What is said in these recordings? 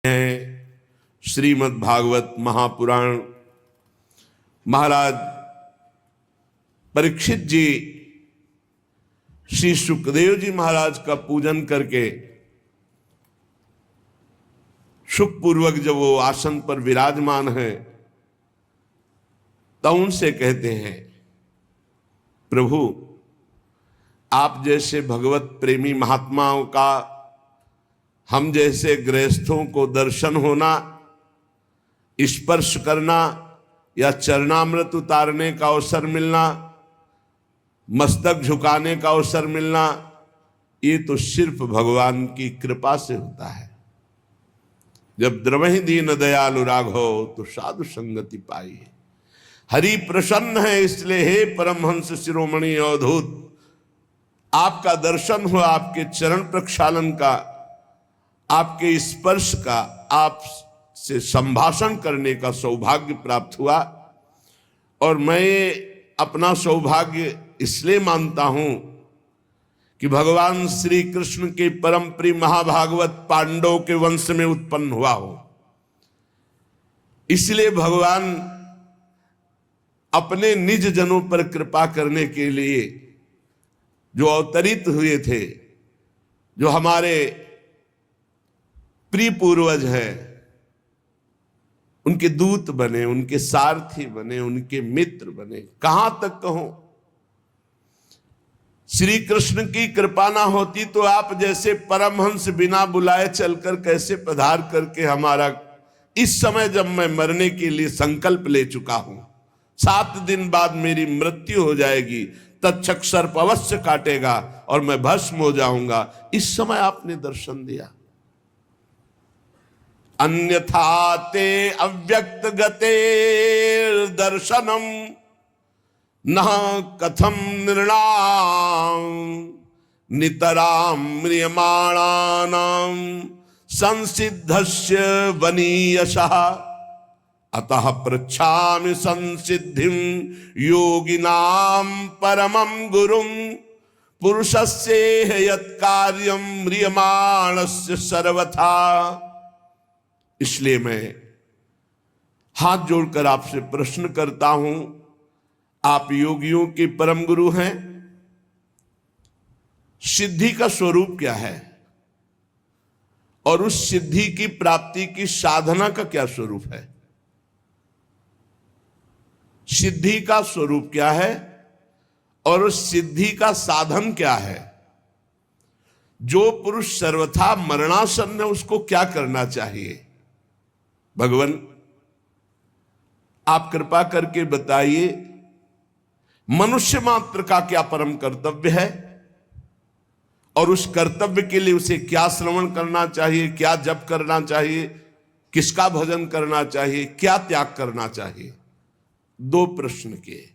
हैं श्रीमद् भागवत महापुराण। महाराज परीक्षित जी श्री सुखदेव जी महाराज का पूजन करके सुखपूर्वक जब वो आसन पर विराजमान है तो उनसे कहते हैं, प्रभु आप जैसे भगवत प्रेमी महात्माओं का हम जैसे गृहस्थों को दर्शन होना, स्पर्श करना या चरणामृत उतारने का अवसर मिलना, मस्तक झुकाने का अवसर मिलना, ये तो सिर्फ भगवान की कृपा से होता है। जब द्रवहि दीन दयालु राघव तो साधु संगति पाई। हरि प्रसन्न है इसलिए हे परमहंस शिरोमणि अवधूत, आपका दर्शन हुआ, आपके चरण प्रक्षालन का, आपके स्पर्श का, आप से संभाषण करने का सौभाग्य प्राप्त हुआ। और मैं अपना सौभाग्य इसलिए मानता हूं कि भगवान श्री कृष्ण के परम प्रिय महाभागवत पांडवों के वंश में उत्पन्न हुआ हो। इसलिए भगवान अपने निज जनों पर कृपा करने के लिए जो अवतरित हुए थे, जो हमारे प्रिय पूर्वज हैं, उनके दूत बने, उनके सारथी बने, उनके मित्र बने। कहां तक कहूं, श्री कृष्ण की कृपा ना होती तो आप जैसे परमहंस बिना बुलाए चलकर कैसे पधार करके हमारा, इस समय जब मैं मरने के लिए संकल्प ले चुका हूं, 7 दिन बाद मेरी मृत्यु हो जाएगी, तक्षक सर्प अवश्य काटेगा और मैं भस्म हो जाऊंगा, इस समय आपने दर्शन दिया। अन्यथा ते अव्यक्त गते दर्शनम न कथम नृणाम नितराम म्रियमाणानाम संसिद्धस्य वनीयशः अतः पृच्छामि संसिद्धिं योगिनां परमं गुरुं पुरुषस्य यत्कार्यं म्रियमाणस्य सर्वथा। इसलिए मैं हाथ जोड़कर आपसे प्रश्न करता हूं, आप योगियों के परम गुरु हैं, सिद्धि का स्वरूप क्या है और उस सिद्धि की प्राप्ति की साधना का क्या स्वरूप है? सिद्धि का स्वरूप क्या है और उस सिद्धि का साधन क्या है? जो पुरुष सर्वथा मरणासन्न है उसको क्या करना चाहिए? भगवान आप कृपा करके बताइए, मनुष्य मात्र का क्या परम कर्तव्य है और उस कर्तव्य के लिए उसे क्या श्रवण करना चाहिए, क्या जप करना चाहिए, किसका भजन करना चाहिए, क्या त्याग करना चाहिए? 2 प्रश्न किए।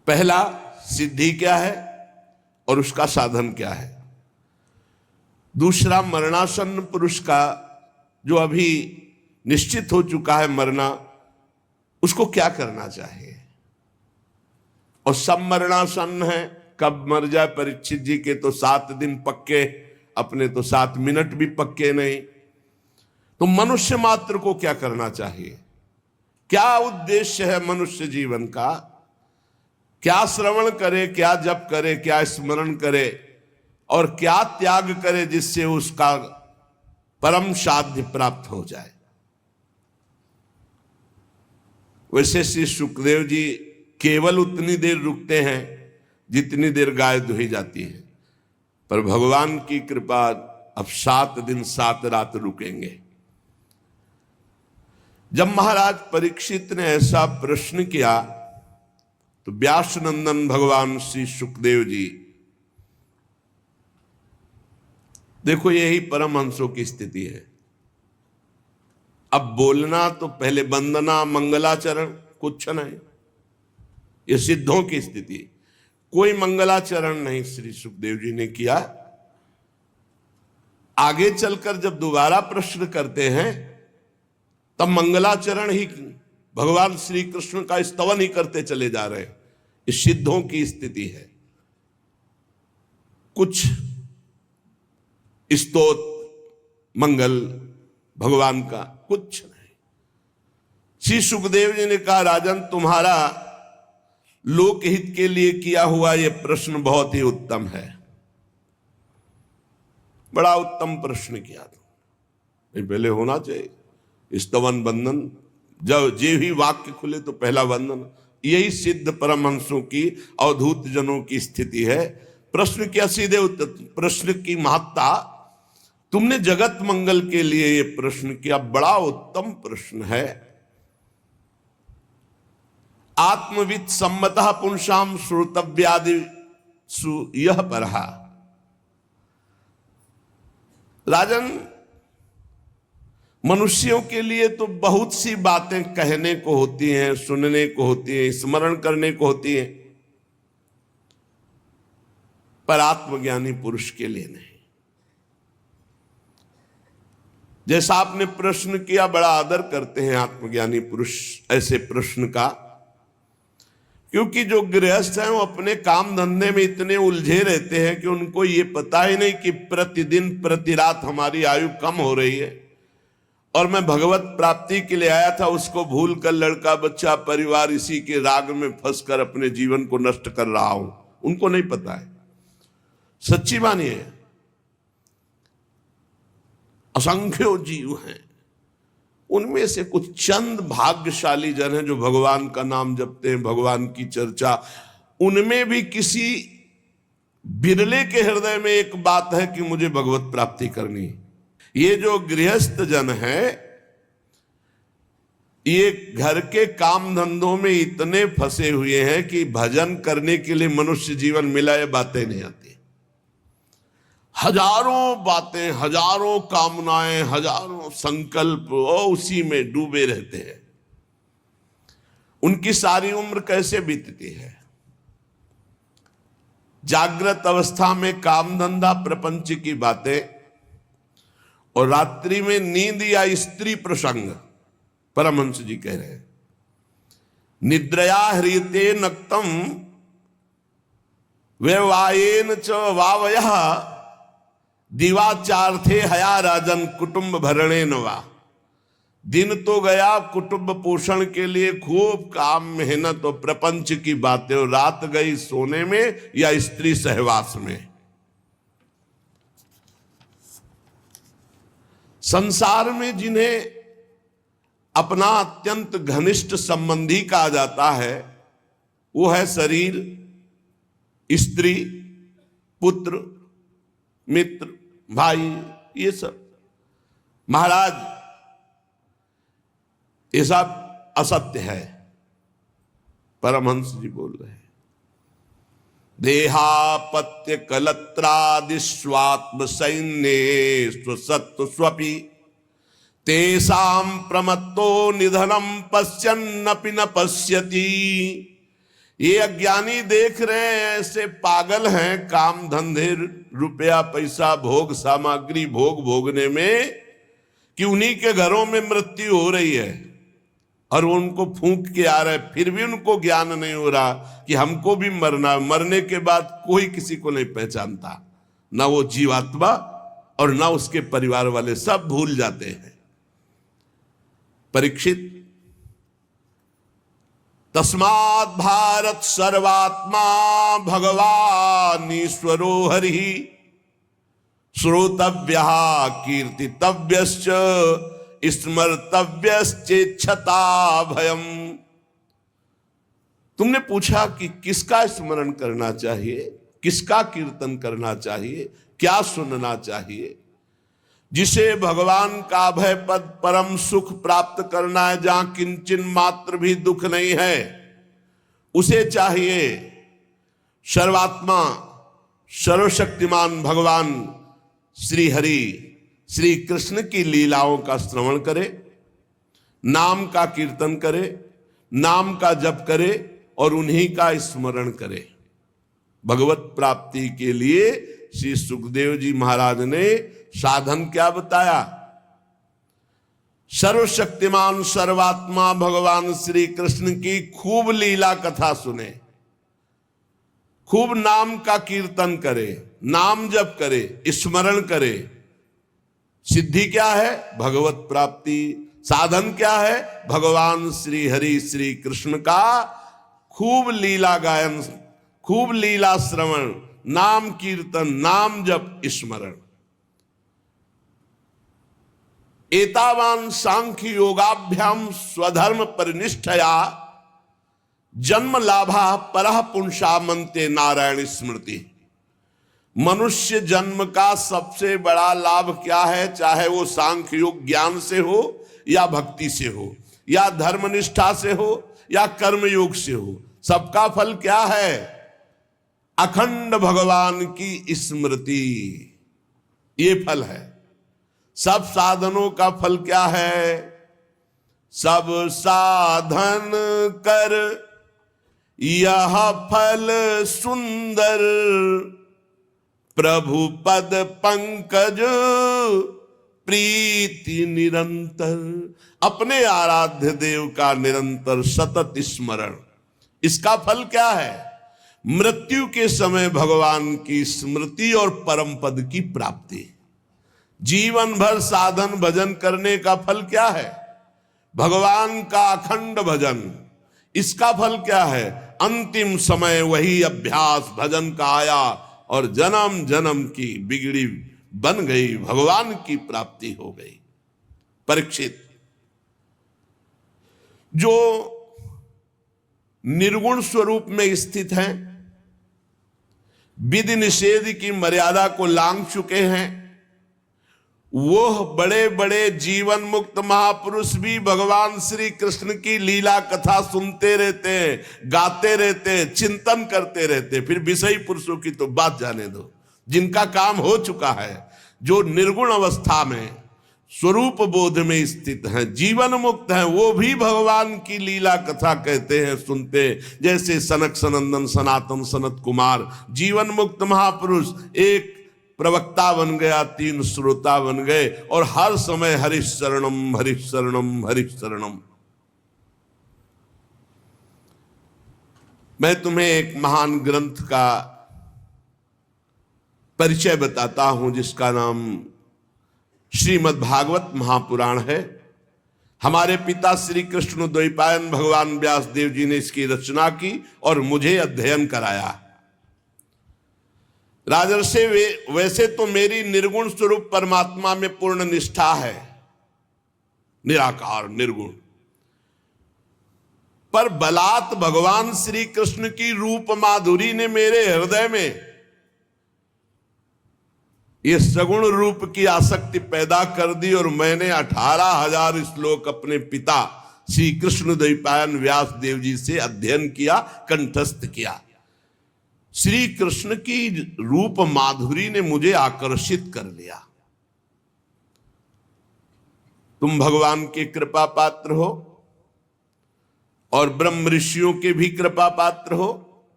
पहला, सिद्धि क्या है और उसका साधन क्या है? दूसरा, मरणासन्न पुरुष का जो अभी निश्चित हो चुका है मरना, उसको क्या करना चाहिए? और सब मरणासन्न है, कब मर जाए? परीक्षित जी के तो 7 दिन पक्के, अपने तो 7 मिनट भी पक्के नहीं। तो मनुष्य मात्र को क्या करना चाहिए? क्या उद्देश्य है मनुष्य जीवन का? क्या श्रवण करे, क्या जप करे, क्या स्मरण करे और क्या त्याग करे जिससे उसका परम साध्य प्राप्त हो जाए? वैसे श्री सुखदेव जी केवल उतनी देर रुकते हैं जितनी देर गाय दुही जाती है, पर भगवान की कृपा अब 7 दिन 7 रात रुकेंगे। जब महाराज परीक्षित ने ऐसा प्रश्न किया तो व्यास नंदन भगवान श्री सुखदेव जी, देखो यही परमहंसों की स्थिति है। अब बोलना तो पहले वंदना मंगलाचरण कुछ नहीं, ये सिद्धों की स्थिति। कोई मंगलाचरण नहीं श्री सुखदेव जी ने किया। आगे चलकर जब दोबारा प्रश्न करते हैं तब मंगलाचरण ही, भगवान श्री कृष्ण का स्तवन ही करते चले जा रहे हैं। इस सिद्धों की स्थिति है। कुछ स्तोत्र मंगल भगवान का कुछ नहीं। श्री सुखदेव जी ने कहा, राजन तुम्हारा लोकहित के लिए किया हुआ यह प्रश्न बहुत ही उत्तम है, बड़ा उत्तम प्रश्न किया तुम। पहले होना चाहिए स्तवन वंदन, जब जे ही वाक्य खुले तो पहला वंदन। यही सिद्ध परमहंसों की अवधूत जनों की स्थिति है। प्रश्न क्या सीधे उत्तर, प्रश्न की महत्ता, तुमने जगत मंगल के लिए यह प्रश्न किया, बड़ा उत्तम प्रश्न है। आत्मविद सम्मतः पुंसाम श्रोतव्यादि यह परहा। राजन, मनुष्यों के लिए तो बहुत सी बातें कहने को होती हैं, सुनने को होती हैं, स्मरण करने को होती हैं, पर आत्मज्ञानी पुरुष के लिए नहीं। जैसा आपने प्रश्न किया, बड़ा आदर करते हैं आत्मज्ञानी पुरुष ऐसे प्रश्न का, क्योंकि जो गृहस्थ हैं वो अपने काम धंधे में इतने उलझे रहते हैं कि उनको ये पता ही नहीं कि प्रतिदिन प्रति रात हमारी आयु कम हो रही है और मैं भगवत प्राप्ति के लिए आया था, उसको भूल कर लड़का बच्चा परिवार इसी के राग में फंसकर अपने जीवन को नष्ट कर रहा हूं। उनको नहीं पता है। सच्ची मानिए, असंख्यों जीव हैं, उनमें से कुछ चंद भाग्यशाली जन हैं जो भगवान का नाम जपते हैं, भगवान की चर्चा। उनमें भी किसी बिरले के हृदय में एक बात है कि मुझे भगवत प्राप्ति करनी है। ये जो गृहस्थ जन है, ये घर के काम धंधों में इतने फंसे हुए हैं कि भजन करने के लिए मनुष्य जीवन मिला, ये बातें नहीं आती। हजारों बातें, हजारों कामनाएं, हजारों संकल्प और उसी में डूबे रहते हैं। उनकी सारी उम्र कैसे बीतती है? जागृत अवस्था में काम धंधा प्रपंच की बातें और रात्रि में नींद या स्त्री प्रसंग। परमहंस जी कह रहे हैं, निद्रया ह्रियते नक्तम व्यवायेन च वावयः दिवाचार्थे हया राजन कुटुंब भरणे नवा। दिन तो गया कुटुंब पोषण के लिए खूब काम मेहनत और प्रपंच की बातें, और रात गई सोने में या स्त्री सहवास में। संसार में जिन्हें अपना अत्यंत घनिष्ठ संबंधी कहा जाता है, वो है शरीर, स्त्री, पुत्र, मित्र, भाई, ये सब। महाराज, ये सब असत्य है। परमहंस जी बोल रहे हैं, देहापत्य कलत्रादि स्वात्म सैन्ये स्वसत्व स्वपि तेषां प्रमत्तो निधनम पश्यन्नपि न पश्यति। ये अज्ञानी देख रहे हैं, ऐसे पागल हैं काम धंधे, रुपया पैसा, भोग सामग्री भोग भोगने में, कि उन्हीं के घरों में मृत्यु हो रही है और उनको फूंक के आ रहे, फिर भी उनको ज्ञान नहीं हो रहा कि हमको भी मरना। मरने के बाद कोई किसी को नहीं पहचानता, ना वो जीवात्मा और ना उसके परिवार वाले, सब भूल जाते हैं। परीक्षित, तस्मात् भारत सर्वात्मा भगवान ईश्वरो हरि श्रोतव्यः कीर्तितव्यश्च स्मर्तव्यश्चेच्छता भयम। तुमने पूछा कि किसका स्मरण करना चाहिए, किसका कीर्तन करना चाहिए, क्या सुनना चाहिए? जिसे भगवान का अभय पद परम सुख प्राप्त करना है, जहां किंचन मात्र भी दुख नहीं है, उसे चाहिए सर्वात्मा सर्वशक्तिमान भगवान श्री हरि श्री कृष्ण की लीलाओं का श्रवण करे, नाम का कीर्तन करे, नाम का जप करे और उन्हीं का स्मरण करे। भगवत प्राप्ति के लिए श्री सुखदेव जी महाराज ने साधन क्या बताया? सर्वशक्तिमान सर्वात्मा भगवान श्री कृष्ण की खूब लीला कथा सुने, खूब नाम का कीर्तन करे, नाम जप करे, स्मरण करे, सिद्धि क्या है? भगवत प्राप्ति। साधन क्या है? भगवान श्री हरि श्री कृष्ण का खूब लीला गायन, खूब लीला श्रवण, नाम कीर्तन, नाम जप, स्मरण। एतावान सांख्य योगाभ्याम स्वधर्म परिनिष्ठया जन्म लाभा परः पुंसा मनते नारायण स्मृति। मनुष्य जन्म का सबसे बड़ा लाभ क्या है? चाहे वो सांख्य योग ज्ञान से हो या भक्ति से हो या धर्मनिष्ठा से हो या कर्म योग से हो, सबका फल क्या है? अखंड भगवान की स्मृति। ये फल है। सब साधनों का फल क्या है? सब साधन कर यह फल सुंदर, प्रभु पद पंकज प्रीति निरंतर। अपने आराध्य देव का निरंतर सतत स्मरण, इसका फल क्या है? मृत्यु के समय भगवान की स्मृति और परम पद की प्राप्ति। जीवन भर साधन भजन करने का फल क्या है? भगवान का अखंड भजन। इसका फल क्या है? अंतिम समय वही अभ्यास भजन का आया और जन्म जन्म की बिगड़ी बन गई, भगवान की प्राप्ति हो गई। परीक्षित, जो निर्गुण स्वरूप में स्थित हैं, विधि निषेध की मर्यादा को लांघ चुके हैं, वो बड़े बड़े जीवन मुक्त महापुरुष भी भगवान श्री कृष्ण की लीला कथा सुनते रहते हैं, गाते रहते हैं, चिंतन करते रहते हैं। फिर विषयी पुरुषों की तो बात जाने दो, जिनका काम हो चुका है, जो निर्गुण अवस्था में स्वरूप बोध में स्थित हैं, जीवन मुक्त हैं, वो भी भगवान की लीला कथा कहते हैं, सुनते हैं। जैसे सनक सनंदन सनातन सनत कुमार, जीवन मुक्त महापुरुष, एक प्रवक्ता बन गया, 3 श्रोता बन गए, और हर समय हरिश शरणम हरिश शरणम हरिश शरणम। मैं तुम्हें एक महान ग्रंथ का परिचय बताता हूं, जिसका नाम श्रीमद् भागवत महापुराण है। हमारे पिता श्री कृष्ण द्वैपायन भगवान व्यास देव जी ने इसकी रचना की और मुझे अध्ययन कराया। राजर्षि, वैसे तो मेरी निर्गुण स्वरूप परमात्मा में पूर्ण निष्ठा है, निराकार निर्गुण, पर बलात् भगवान श्री कृष्ण की रूप माधुरी ने मेरे हृदय में ये सगुण रूप की आसक्ति पैदा कर दी, और मैंने 18,000 श्लोक अपने पिता श्री कृष्ण द्वैपायन व्यास देव जी से अध्ययन किया, कंठस्थ किया। श्री कृष्ण की रूप माधुरी ने मुझे आकर्षित कर लिया। तुम भगवान के कृपा पात्र हो और ब्रह्म ऋषियों के भी कृपा पात्र हो,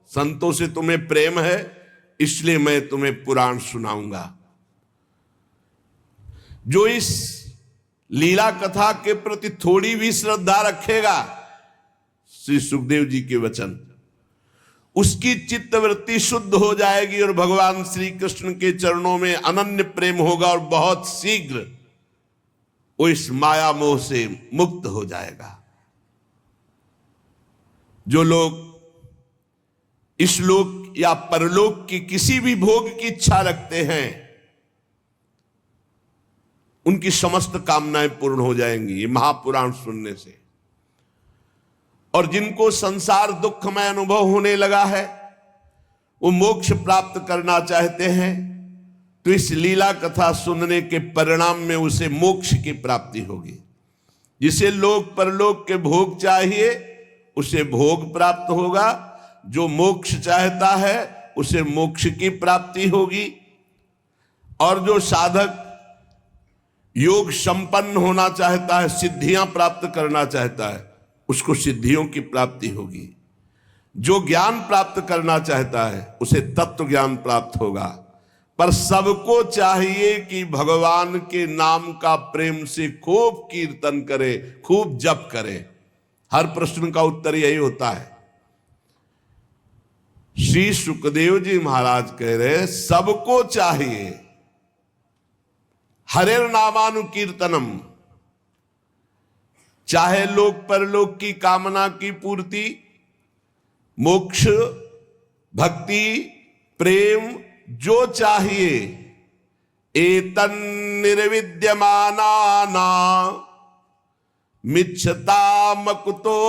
संतों से तुम्हें प्रेम है, इसलिए मैं तुम्हें पुराण सुनाऊंगा। जो इस लीला कथा के प्रति थोड़ी भी श्रद्धा रखेगा, श्री सुखदेव जी के वचन, उसकी चित्तवृत्ति शुद्ध हो जाएगी और भगवान श्री कृष्ण के चरणों में अनन्य प्रेम होगा, और बहुत शीघ्र वो इस माया मोह से मुक्त हो जाएगा। जो लोग इस लोक या परलोक की किसी भी भोग की इच्छा रखते हैं, उनकी समस्त कामनाएं पूर्ण हो जाएंगी ये महापुराण सुनने से। और जिनको संसार दुखमय अनुभव होने लगा है, वो मोक्ष प्राप्त करना चाहते हैं, तो इस लीला कथा सुनने के परिणाम में उसे मोक्ष की प्राप्ति होगी। जिसे लोक परलोक के भोग चाहिए, उसे भोग प्राप्त होगा। जो मोक्ष चाहता है, उसे मोक्ष की प्राप्ति होगी। और जो साधक योग संपन्न होना चाहता है, सिद्धियां प्राप्त करना चाहता है, उसको सिद्धियों की प्राप्ति होगी। जो ज्ञान प्राप्त करना चाहता है, उसे तत्व ज्ञान प्राप्त होगा। पर सबको चाहिए कि भगवान के नाम का प्रेम से खूब कीर्तन करे, खूब जप करे। हर प्रश्न का उत्तर यही होता है। श्री सुखदेव जी महाराज कह रहे, सबको चाहिए, हरेर नामानुकीर्तनम, चाहे लोक परलोक की कामना की पूर्ति, मोक्ष, भक्ति, प्रेम जो चाहिए, एतन निर्विद्यमाना मिच्छताम कुतो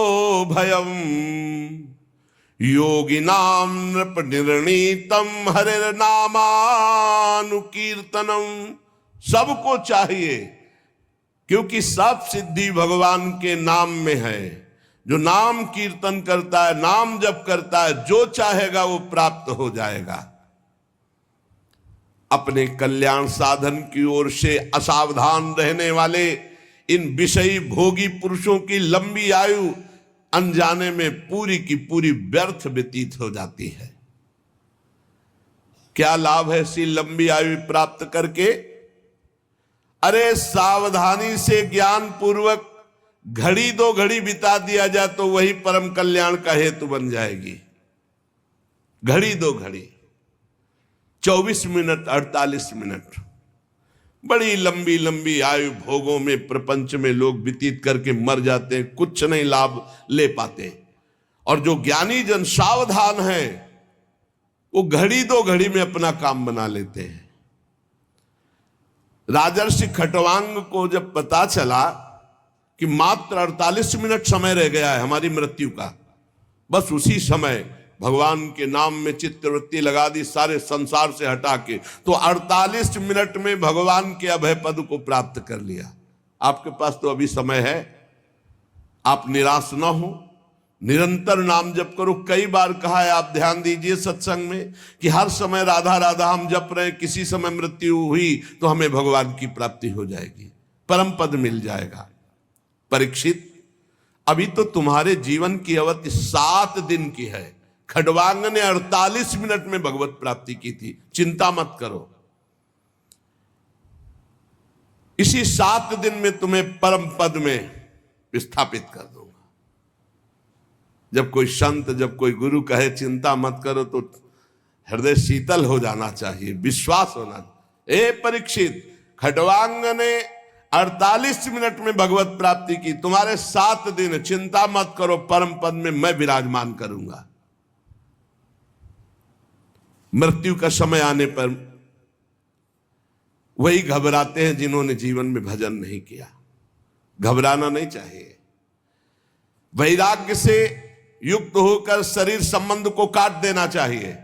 भयम, योगिनाम नृप निर्णीतम हरिर नामानुकीर्तनम। सबको चाहिए, क्योंकि सब सिद्धि भगवान के नाम में है। जो नाम कीर्तन करता है, नाम जप करता है, जो चाहेगा वो प्राप्त हो जाएगा। अपने कल्याण साधन की ओर से असावधान रहने वाले इन विषयी भोगी पुरुषों की लंबी आयु अनजाने में पूरी की पूरी व्यर्थ व्यतीत हो जाती है। क्या लाभ है ऐसी लंबी आयु प्राप्त करके? अरे सावधानी से ज्ञान पूर्वक घड़ी दो घड़ी बिता दिया जाए तो वही परम कल्याण का हेतु बन जाएगी। घड़ी दो घड़ी, 24 मिनट, 48 मिनट, बड़ी लंबी लंबी आयु भोगों में प्रपंच में लोग व्यतीत करके मर जाते हैं, कुछ नहीं लाभ ले पाते। और जो ज्ञानी जन सावधान है वो घड़ी दो घड़ी में अपना काम बना लेते हैं। राजर्षि खटवांग को जब पता चला कि मात्र 48 मिनट समय रह गया है हमारी मृत्यु का, बस उसी समय भगवान के नाम में चित्तवृत्ति लगा दी, सारे संसार से हटा के, तो 48 मिनट में भगवान के अभय पद को प्राप्त कर लिया। आपके पास तो अभी समय है, आप निराश ना हो, निरंतर नाम जप करो। कई बार कहा है, आप ध्यान दीजिए सत्संग में कि हर समय राधा राधा हम जप रहे, किसी समय मृत्यु हुई तो हमें भगवान की प्राप्ति हो जाएगी, परम पद मिल जाएगा। परीक्षित, अभी तो तुम्हारे जीवन की अवधि 7 दिन की है। खडवांग ने 48 मिनट में भगवत प्राप्ति की थी। चिंता मत करो, इसी 7 दिन में तुम्हें परम पद में विस्थापित कर दूंगा। जब कोई संत, जब कोई गुरु कहे चिंता मत करो तो हृदय शीतल हो जाना चाहिए, विश्वास होना। ए परीक्षित, खडवांग ने 48 मिनट में भगवत प्राप्ति की, तुम्हारे 7 दिन, चिंता मत करो, परम पद में मैं विराजमान करूंगा। मृत्यु का समय आने पर वही घबराते हैं जिन्होंने जीवन में भजन नहीं किया। घबराना नहीं चाहिए, वैराग्य से युक्त होकर शरीर संबंध को काट देना चाहिए।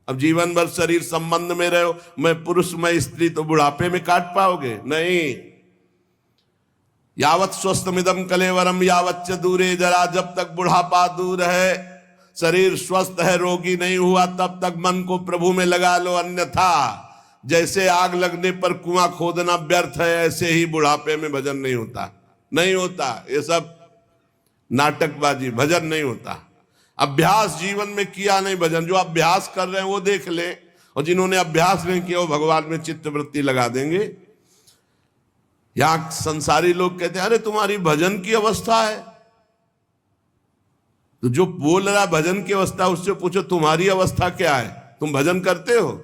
अब जीवन भर शरीर संबंध में रहो, मैं पुरुष मैं स्त्री, तो बुढ़ापे में काट पाओगे? नहीं। यावत स्वस्थमिदम कलेवरम यावत च दूरे जरा, जब तक बुढ़ापा दूर है, शरीर स्वस्थ है, रोगी नहीं हुआ, तब तक मन को प्रभु में लगा लो। अन्यथा जैसे आग लगने पर कुआं खोदना व्यर्थ है, ऐसे ही बुढ़ापे में भजन नहीं होता। नहीं होता, ये सब नाटकबाजी, भजन नहीं होता। अभ्यास जीवन में किया नहीं भजन। जो अभ्यास कर रहे हैं वो देख ले, और जिन्होंने अभ्यास नहीं किया वो भगवान में चित्तवृत्ति लगा देंगे। यहां संसारी लोग कहते हैं अरे तुम्हारी भजन की अवस्था है, तो जो बोल रहा भजन की अवस्था उससे पूछो तुम्हारी अवस्था क्या है, तुम भजन करते हो?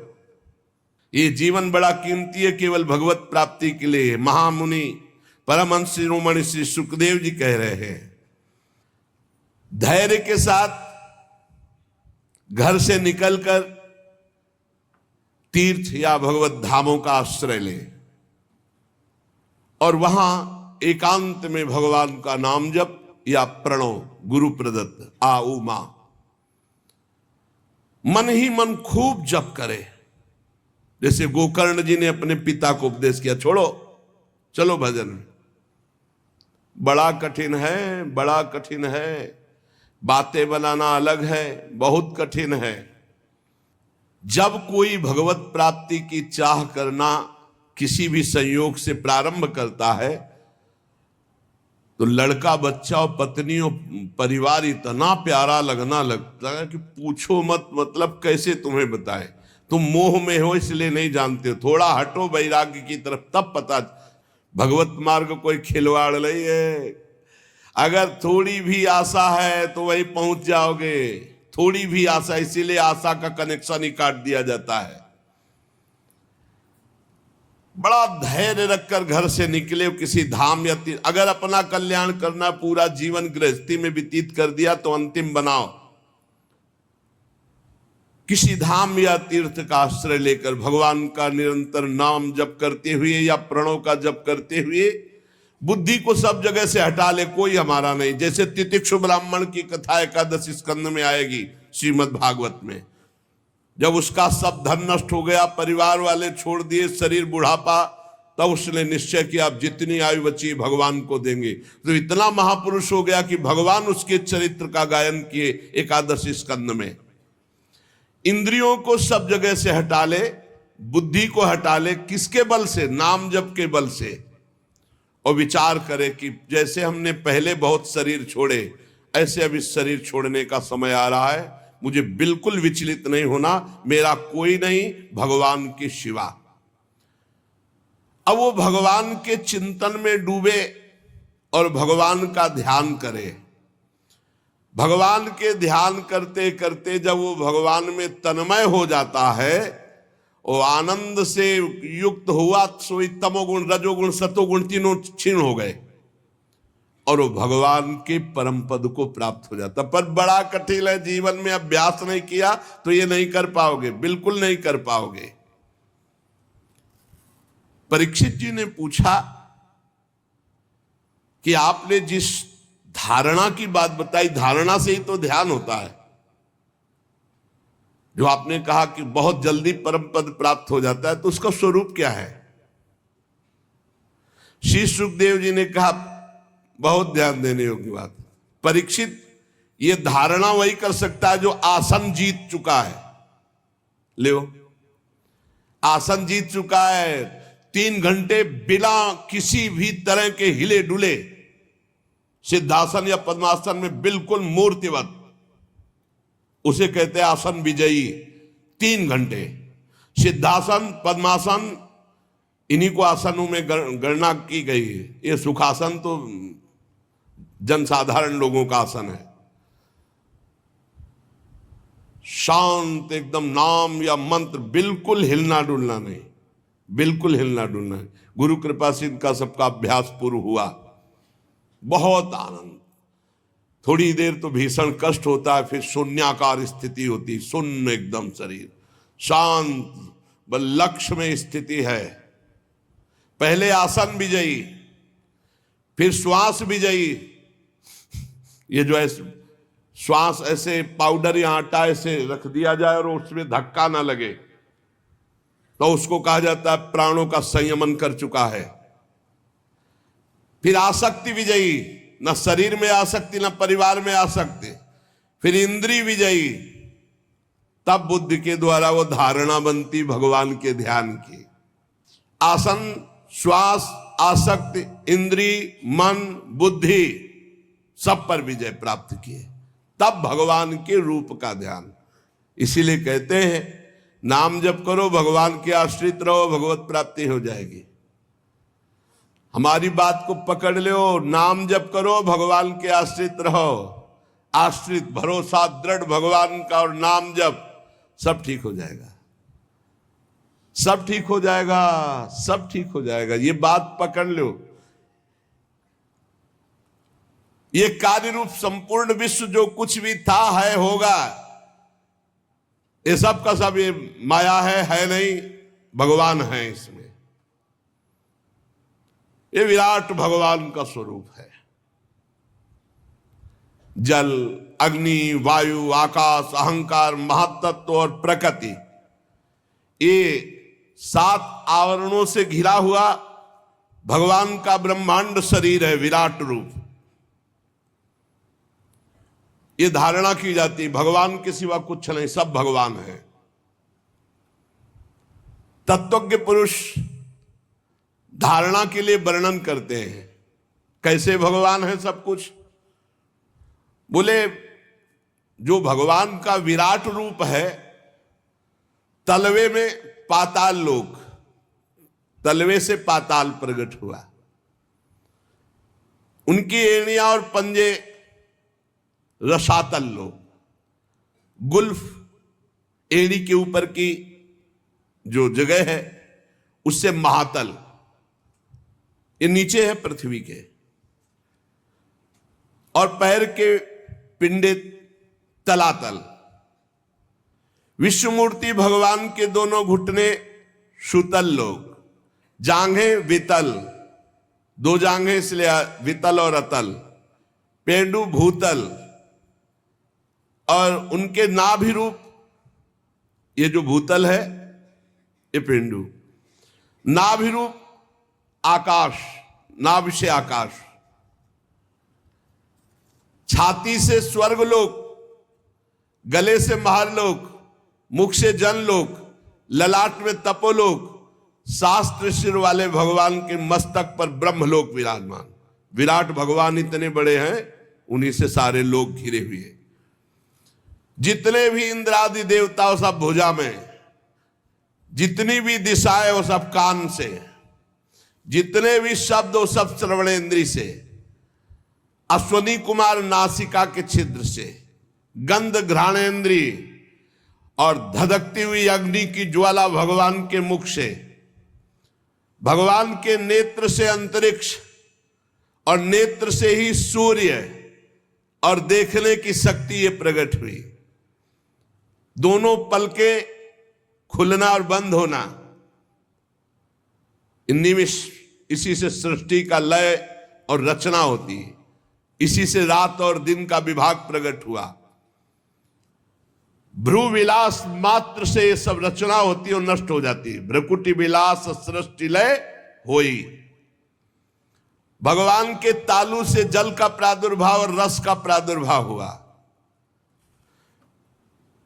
ये जीवन बड़ा कीमती है, केवल भगवत प्राप्ति के लिए। महामुनि परमहंस शिरोमणि श्री सुखदेव जी कह रहे हैं, धैर्य के साथ घर से निकलकर तीर्थ या भगवत धामों का आश्रय ले और वहां एकांत में भगवान का नाम जप या प्रणव गुरु प्रदत्त आ उमा मन ही मन खूब जप करे। जैसे गोकर्ण जी ने अपने पिता को उपदेश किया, छोड़ो चलो भजन। बड़ा कठिन है, बड़ा कठिन है, बातें बनाना अलग है, बहुत कठिन है। जब कोई भगवत प्राप्ति की चाह करना किसी भी संयोग से प्रारंभ करता है तो लड़का बच्चा और पत्नी और परिवार इतना प्यारा लगना लगता है कि पूछो मत। मतलब कैसे तुम्हें बताएं, तुम मोह में हो इसलिए नहीं जानते हो। थोड़ा हटो वैराग्य की तरफ, तब पता। भगवत मार्ग कोई खिलवाड़ नहीं है। अगर थोड़ी भी आशा है तो वही पहुंच जाओगे। थोड़ी भी आशा, इसीलिए आशा का कनेक्शन ही काट दिया जाता है। बड़ा धैर्य रखकर घर से निकले, किसी धाम या अगर अपना कल्याण करना, पूरा जीवन गृहस्थी में व्यतीत कर दिया तो अंतिम बनाओ, किसी धाम या तीर्थ का आश्रय लेकर भगवान का निरंतर नाम जप करते हुए या प्रणव का जप करते हुए बुद्धि को सब जगह से हटा ले, कोई हमारा नहीं। जैसे तितिक्षु ब्राह्मण की कथा 11 स्कंद में आएगी श्रीमद् भागवत में, जब उसका सब धन नष्ट हो गया, परिवार वाले छोड़ दिए, शरीर बुढ़ापा, तब उसने निश्चय किया अब जितनी आयु बची भगवान को देंगे। तो इतना महापुरुष हो गया कि भगवान उसके चरित्र का गायन किए 11 स्कंद में। इंद्रियों को सब जगह से हटा ले, बुद्धि को हटा ले, किसके बल से? नाम जप के बल से। और विचार करे कि जैसे हमने पहले बहुत शरीर छोड़े, ऐसे अब इस शरीर छोड़ने का समय आ रहा है, मुझे बिल्कुल विचलित नहीं होना, मेरा कोई नहीं, भगवान के सिवा। अब वो भगवान के चिंतन में डूबे और भगवान का ध्यान करे। भगवान के ध्यान करते करते जब वो भगवान में तन्मय हो जाता है, वो आनंद से युक्त हुआ, सोई तमोगुण, रजोगुण, सतोगुण तीनों क्षीण हो गए और वो भगवान के परम पद को प्राप्त हो जाता। पर बड़ा कठिन है, जीवन में अभ्यास नहीं किया तो ये नहीं कर पाओगे, बिल्कुल नहीं कर पाओगे। परीक्षित जी ने पूछा कि आपने जिस धारणा की बात बताई, धारणा से ही तो ध्यान होता है। जो आपने कहा कि बहुत जल्दी परम पद प्राप्त हो जाता है, तो उसका स्वरूप क्या है? श्री सुखदेव जी ने कहा बहुत ध्यान देने योग्य बात, परीक्षित ये धारणा वही कर सकता है जो आसन जीत चुका है। ले आसन जीत चुका है, 3 घंटे बिना किसी भी तरह के हिले डुले सिद्धासन या पद्मासन में बिल्कुल मूर्तिवत, उसे कहते हैं आसन विजयी। 3 घंटे सिद्धासन, पद्मासन, इन्हीं को आसनों में गणना की गई है। ये सुखासन तो जनसाधारण लोगों का आसन है। शांत एकदम, नाम या मंत्र, बिल्कुल हिलना डुलना नहीं, बिल्कुल हिलना डुलना नहीं। गुरु कृपा से इनका सबका अभ्यास पूर्ण हुआ, बहुत आनंद। थोड़ी देर तो भीषण कष्ट होता है, फिर शून्याकार स्थिति होती, शून्य एकदम शरीर शांत, बस लक्ष्य में स्थिति है। पहले आसन विजयी, फिर श्वास विजयी। ये जो है श्वास ऐसे पाउडर या आटा ऐसे रख दिया जाए और उसमें धक्का ना लगे, तो उसको कहा जाता है प्राणों का संयमन कर चुका है। फिर आसक्ति विजयी, न शरीर में आसक्ति न परिवार में आसक्ति। फिर इंद्रिय विजयी, तब बुद्धि के द्वारा वो धारणा बनती भगवान के ध्यान की। आसन, श्वास, आसक्ति, इंद्रिय, मन, बुद्धि, सब पर विजय प्राप्त किए, तब भगवान के रूप का ध्यान। इसीलिए कहते हैं नाम जप करो, भगवान के आश्रित रहो, भगवत प्राप्ति हो जाएगी। हमारी बात को पकड़ लो, नाम जप करो, भगवान के आश्रित रहो। आश्रित, भरोसा दृढ़ भगवान का और नाम जप, सब ठीक हो जाएगा, सब ठीक हो जाएगा, सब ठीक हो जाएगा। ये बात पकड़ लो। ये कार्य रूप संपूर्ण विश्व जो कुछ भी था, है, होगा, ये सब का सब ये माया है नहीं, भगवान है इसमें। ये विराट भगवान का स्वरूप है। जल, अग्नि, वायु, आकाश, अहंकार, महातत्व और प्रकृति, ये 7 आवरणों से घिरा हुआ भगवान का ब्रह्मांड शरीर है, विराट रूप। ये धारणा की जाती भगवान के सिवा कुछ नहीं, सब भगवान है। तत्वज्ञ पुरुष धारणा के लिए वर्णन करते हैं, कैसे भगवान है सब कुछ। बोले जो भगवान का विराट रूप है, तलवे में पाताल लोक, तलवे से पाताल प्रकट हुआ। उनकी एड़ियां और पंजे रसातल लोक, गुल्फ एड़ी के ऊपर की जो जगह है उससे महातल, ये नीचे है पृथ्वी के, और पैर के पिंडे तलातल। विश्वमूर्ति भगवान के दोनों घुटने सुतल लोग, जांघें वितल, दो जांघें इसलिए वितल और अतल, पेंडु भूतल, और उनके नाभि रूप, ये जो भूतल है ये पेंडु, नाभि रूप आकाश, नाभि से आकाश, छाती से स्वर्गलोक, गले से महरलोक, मुख से जनलोक, ललाट में तपोलोक, शास्त्र सिर वाले भगवान के मस्तक पर ब्रह्मलोक विराजमान। विराट भगवान इतने बड़े हैं, उन्हीं से सारे लोग घिरे हुए। जितने भी इंद्रादि देवता वो सब भुजा में, जितनी भी दिशाएं वो सब कान से, जितने भी शब्द वो सब श्रवणेंद्री से, अश्वनी कुमार नासिका के छिद्र से, गंध घ्राणेंद्री और धधकती हुई अग्नि की ज्वाला भगवान के मुख से, भगवान के नेत्र से अंतरिक्ष और नेत्र से ही सूर्य और देखने की शक्ति ये प्रकट हुई। दोनों पलके खुलना और बंद होना, इन्हीं में इसी से सृष्टि का लय और रचना होती है, इसी से रात और दिन का विभाग प्रकट हुआ। भ्रू विलास मात्र से ये सब रचना होती है और नष्ट हो जाती है। भ्रकुटी विलास सृष्टि लय होई। भगवान के तालु से जल का प्रादुर्भाव और रस का प्रादुर्भाव हुआ,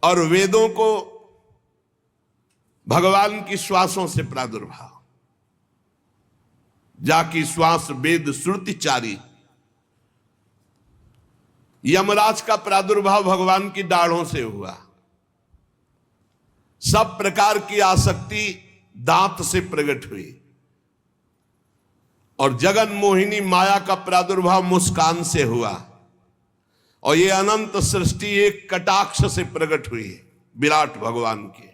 और वेदों को भगवान की श्वासों से प्रादुर्भाव, जाकी श्वास वेद श्रुति चारी। यमराज का प्रादुर्भाव भगवान की दाढ़ों से हुआ। सब प्रकार की आसक्ति दांत से प्रकट हुई, और जगन मोहिनी माया का प्रादुर्भाव मुस्कान से हुआ, और ये अनंत सृष्टि एक कटाक्ष से प्रकट हुई विराट भगवान के।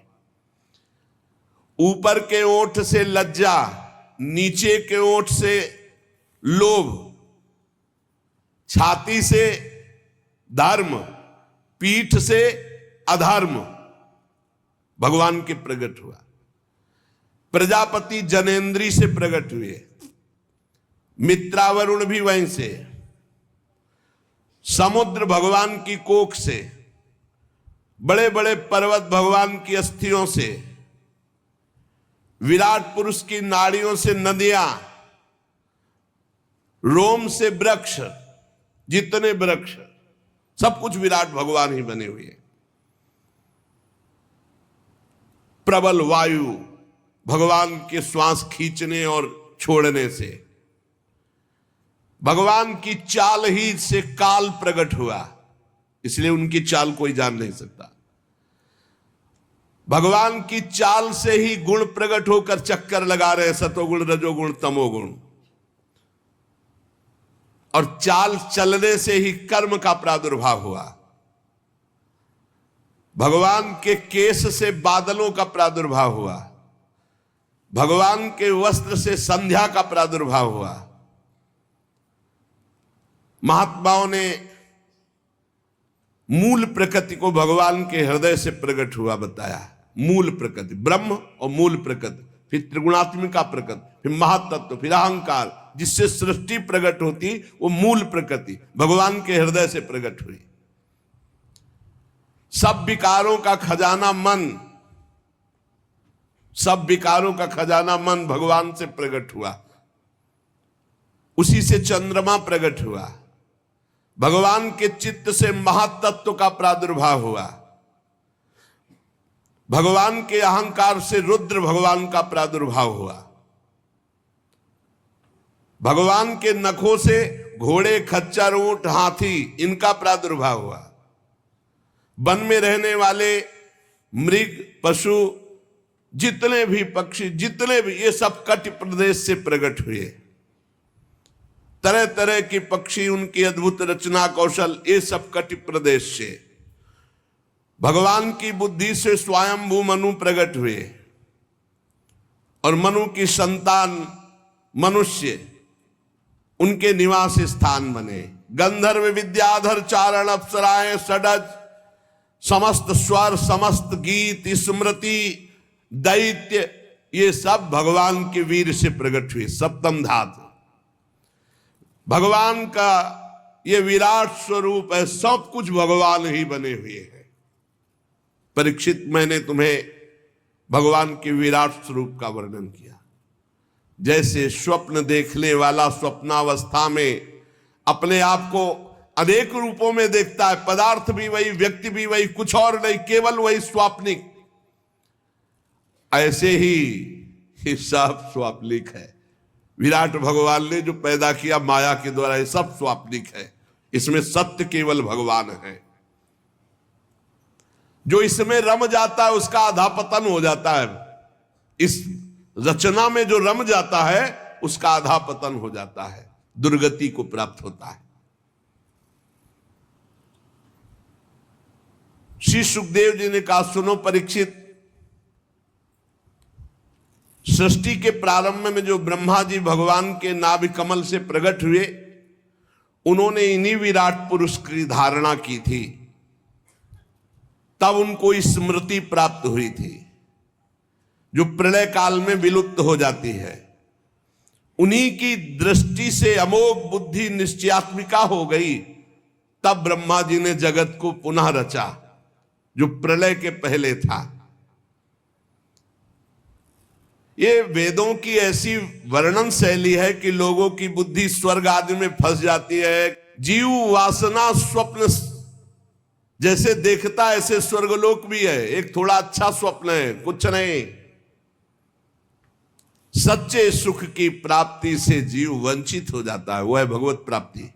ऊपर के ओठ से लज्जा, नीचे के ओठ से लोभ, छाती से धर्म, पीठ से अधर्म भगवान के प्रकट हुआ। प्रजापति जनेन्द्री से प्रकट हुए, मित्रावरुण भी वहीं से, समुद्र भगवान की कोख से, बड़े बड़े पर्वत भगवान की अस्थियों से, विराट पुरुष की नाड़ियों से नदियां, रोम से वृक्ष, जितने वृक्ष सब कुछ विराट भगवान ही बने हुए। प्रबल वायु भगवान के श्वास खींचने और छोड़ने से, भगवान की चाल ही से काल प्रकट हुआ, इसलिए उनकी चाल कोई जान नहीं सकता। भगवान की चाल से ही गुण प्रकट होकर चक्कर लगा रहे, सतोगुण रजोगुण तमोगुण, और चाल चलने से ही कर्म का प्रादुर्भाव हुआ। भगवान के केश से बादलों का प्रादुर्भाव हुआ, भगवान के वस्त्र से संध्या का प्रादुर्भाव हुआ। महात्माओं ने मूल प्रकृति को भगवान के हृदय से प्रकट हुआ बताया। मूल प्रकृति ब्रह्म और मूल प्रकृति, फिर त्रिगुणात्मिका प्रकृति, फिर महातत्व, फिर अहंकार, जिससे सृष्टि प्रकट होती, वो मूल प्रकृति भगवान के हृदय से प्रकट हुई। सब विकारों का खजाना मन, सब विकारों का खजाना मन भगवान से प्रकट हुआ, उसी से चंद्रमा प्रकट हुआ। भगवान के चित्त से महातत्व का प्रादुर्भाव हुआ, भगवान के अहंकार से रुद्र भगवान का प्रादुर्भाव हुआ। भगवान के नखों से घोड़े, खच्चर, ऊंट, हाथी, इनका प्रादुर्भाव हुआ। वन में रहने वाले मृग, पशु, जितने भी पक्षी, जितने भी, ये सब कटि प्रदेश से प्रकट हुए। तरह तरह के पक्षी, उनकी अद्भुत रचना कौशल, ये सब कटि प्रदेश से। भगवान की बुद्धि से स्वयंभू मनु प्रकट हुए, और मनु की संतान मनुष्य उनके निवास स्थान बने। गंधर्व विद्याधर चारण अप्सराएं षडज समस्त स्वर समस्त गीत स्मृति दैत्य ये सब भगवान के वीर से प्रकट हुए। सप्तम धातु भगवान का ये विराट स्वरूप है, सब कुछ भगवान ही बने हुए हैं। परीक्षित, मैंने तुम्हें भगवान के विराट स्वरूप का वर्णन किया। जैसे स्वप्न देखने वाला स्वप्नावस्था में अपने आप को अनेक रूपों में देखता है, पदार्थ भी वही, व्यक्ति भी वही, कुछ और नहीं, केवल वही स्वाप्निक, ऐसे ही सब स्वाप्निक है। विराट भगवान ने जो पैदा किया माया के द्वारा, ये सब स्वाप्निक है। इसमें सत्य केवल भगवान है। जो इसमें रम जाता है उसका आधा पतन हो जाता है। इस रचना में जो रम जाता है उसका आधा पतन हो जाता है, दुर्गति को प्राप्त होता है। श्री सुखदेव जी ने कहा, सुनो परीक्षित, सृष्टि के प्रारंभ में जो ब्रह्मा जी भगवान के नाभि कमल से प्रकट हुए, उन्होंने इन्हीं विराट पुरुष की धारणा की थी, तब उनको स्मृति प्राप्त हुई थी जो प्रलय काल में विलुप्त हो जाती है। उन्हीं की दृष्टि से अमोघ बुद्धि निश्चयात्मिका हो गई, तब ब्रह्मा जी ने जगत को पुनः रचा जो प्रलय के पहले था। ये वेदों की ऐसी वर्णन शैली है कि लोगों की बुद्धि स्वर्ग आदि में फंस जाती है। जीव वासना स्वप्न जैसे देखता ऐसे स्वर्गलोक भी है, एक थोड़ा अच्छा स्वप्न है, कुछ नहीं। सच्चे सुख की प्राप्ति से जीव वंचित हो जाता है, वह है भगवत प्राप्ति।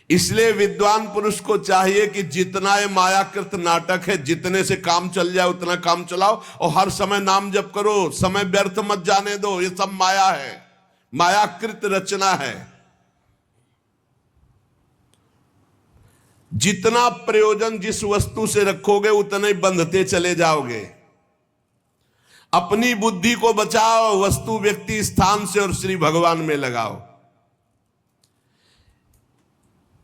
इसलिए विद्वान पुरुष को चाहिए कि जितना ये मायाकृत नाटक है, जितने से काम चल जाए उतना काम चलाओ, और हर समय नाम जप करो, समय व्यर्थ मत जाने दो। ये सब माया है, मायाकृत रचना है। जितना प्रयोजन जिस वस्तु से रखोगे उतना ही बंधते चले जाओगे। अपनी बुद्धि को बचाओ, वस्तु व्यक्ति स्थान से और श्री भगवान में लगाओ।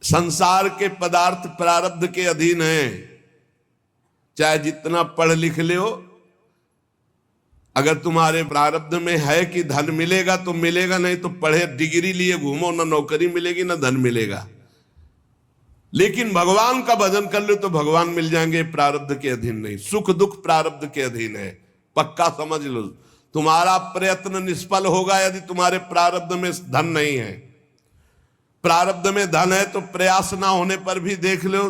संसार के पदार्थ प्रारब्ध के अधीन हैं, चाहे जितना पढ़ लिख ले हो, अगर तुम्हारे प्रारब्ध में है कि धन मिलेगा तो मिलेगा, नहीं तो पढ़े डिग्री लिए घूमो, ना नौकरी मिलेगी ना धन मिलेगा। लेकिन भगवान का भजन कर लो तो भगवान मिल जाएंगे, प्रारब्ध के अधीन नहीं। सुख दुख प्रारब्ध के अधीन है, पक्का समझ लो। तुम्हारा प्रयत्न निष्फल होगा यदि तुम्हारे प्रारब्ध में धन नहीं है। प्रारब्ध में धन है तो प्रयास ना होने पर भी देख लो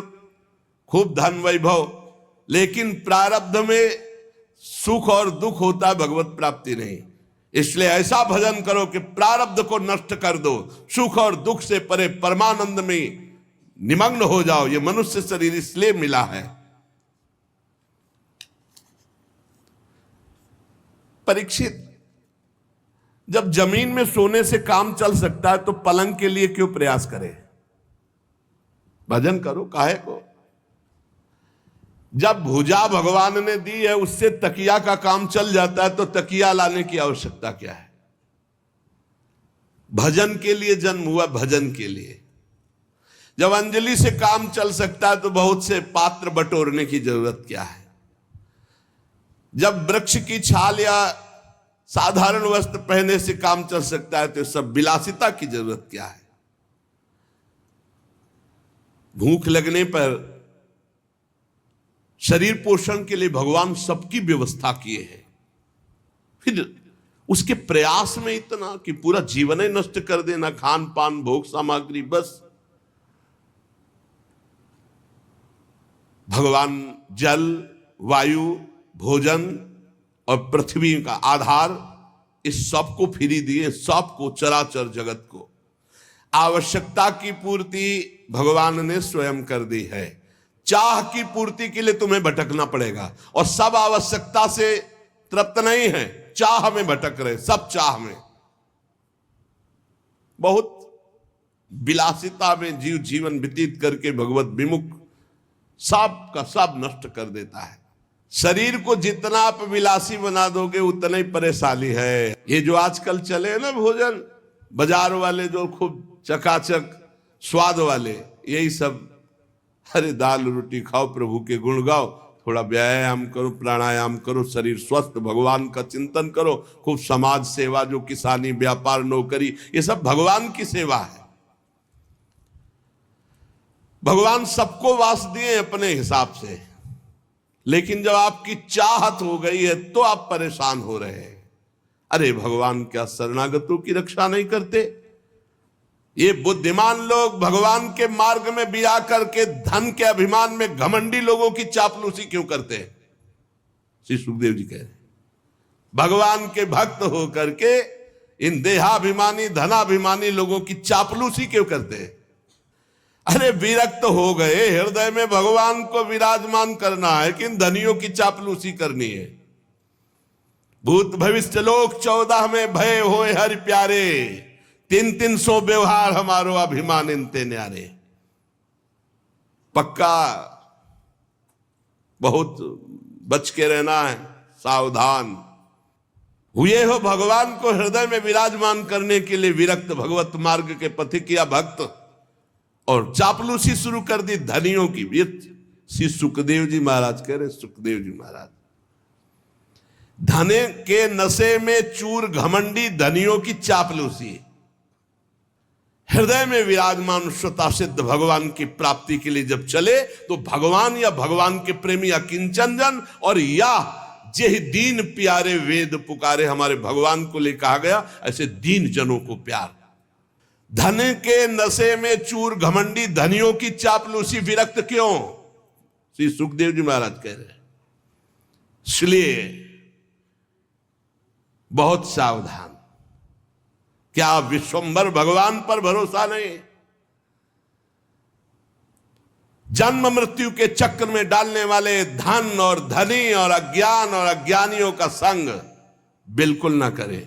खूब धन वैभव, लेकिन प्रारब्ध में सुख और दुख होता है, भगवत प्राप्ति नहीं। इसलिए ऐसा भजन करो कि प्रारब्ध को नष्ट कर दो, सुख और दुख से परे परमानंद में निमग्न हो जाओ। ये मनुष्य शरीर इसलिए मिला है। परीक्षित, जब जमीन में सोने से काम चल सकता है तो पलंग के लिए क्यों प्रयास करें? भजन करो, काहे को? जब भुजा भगवान ने दी है उससे तकिया का काम चल जाता है तो तकिया लाने की आवश्यकता क्या है? भजन के लिए जन्म हुआ, भजन के लिए। जब अंजलि से काम चल सकता है तो बहुत से पात्र बटोरने की जरूरत क्या है? जब वृक्ष की छाल या साधारण वस्त्र पहनने से काम चल सकता है तो सब विलासिता की जरूरत क्या है? भूख लगने पर शरीर पोषण के लिए भगवान सबकी व्यवस्था किए हैं, फिर उसके प्रयास में इतना कि पूरा जीवन ही नष्ट कर देना, खान पान भोग सामग्री बस। भगवान जल वायु भोजन और पृथ्वी का आधार इस सब को फ्री दिए, सबको, चराचर जगत को। आवश्यकता की पूर्ति भगवान ने स्वयं कर दी है। चाह की पूर्ति के लिए तुम्हें भटकना पड़ेगा, और सब आवश्यकता से तृप्त नहीं है, चाह में भटक रहे, सब चाह में। बहुत विलासिता में जीव जीवन व्यतीत करके भगवत विमुख सब का सब नष्ट कर देता है। शरीर को जितना आप विलासी बना दोगे उतना ही परेशानी है। ये जो आजकल चले हैं ना भोजन बाजार वाले, जो खूब चकाचक स्वाद वाले, यही सब। अरे दाल रोटी खाओ, प्रभु के गुण गाओ, थोड़ा व्यायाम करो, प्राणायाम करो, शरीर स्वस्थ, भगवान का चिंतन करो, खूब समाज सेवा, जो किसानी, व्यापार, नौकरी, ये सब भगवान की सेवा है। भगवान सबको वास दिए अपने हिसाब से, लेकिन जब आपकी चाहत हो गई है तो आप परेशान हो रहे हैं। अरे भगवान क्या शरणागतों की रक्षा नहीं करते? ये बुद्धिमान लोग भगवान के मार्ग में बिया करके धन के अभिमान में घमंडी लोगों की चापलूसी क्यों करते हैं? श्री सुखदेव जी कह रहे हैं, भगवान के भक्त होकर के इन देहाभिमानी धनाभिमानी लोगों की चापलूसी क्यों करते हैं? अरे विरक्त हो गए, हृदय में भगवान को विराजमान करना है कि इन धनियों की चापलूसी करनी है। भूत भविष्य लोक 14 में भय होए हरि प्यारे, 300 व्यवहार हमारो अभिमान इनते न्यारे। पक्का बहुत बच के रहना है, सावधान हुए हो भगवान को हृदय में विराजमान करने के लिए विरक्त भगवत मार्ग के पथिक या भक्त, और चापलूसी शुरू कर दी धनियों की। श्री सुखदेव जी महाराज कह रहे, सुखदेव जी महाराज, धने के नशे में चूर घमंडी धनियों की चापलूसी, हृदय में विराजमान स्वतः सिद्ध भगवान की प्राप्ति के लिए जब चले तो भगवान या भगवान के प्रेमी या किंचन जन, और या जे दीन प्यारे वेद पुकारे, हमारे भगवान को ले कहा गया, ऐसे दीन जनों को प्यार। धन के नशे में चूर घमंडी धनियों की चापलूसी, विरक्त क्यों? श्री सुखदेव जी महाराज कह रहे हैं, इसलिए बहुत सावधान। क्या विश्वंभर भगवान पर भरोसा नहीं? जन्म मृत्यु के चक्र में डालने वाले धन और धनी और अज्ञान और अज्ञानियों का संग बिल्कुल ना करे।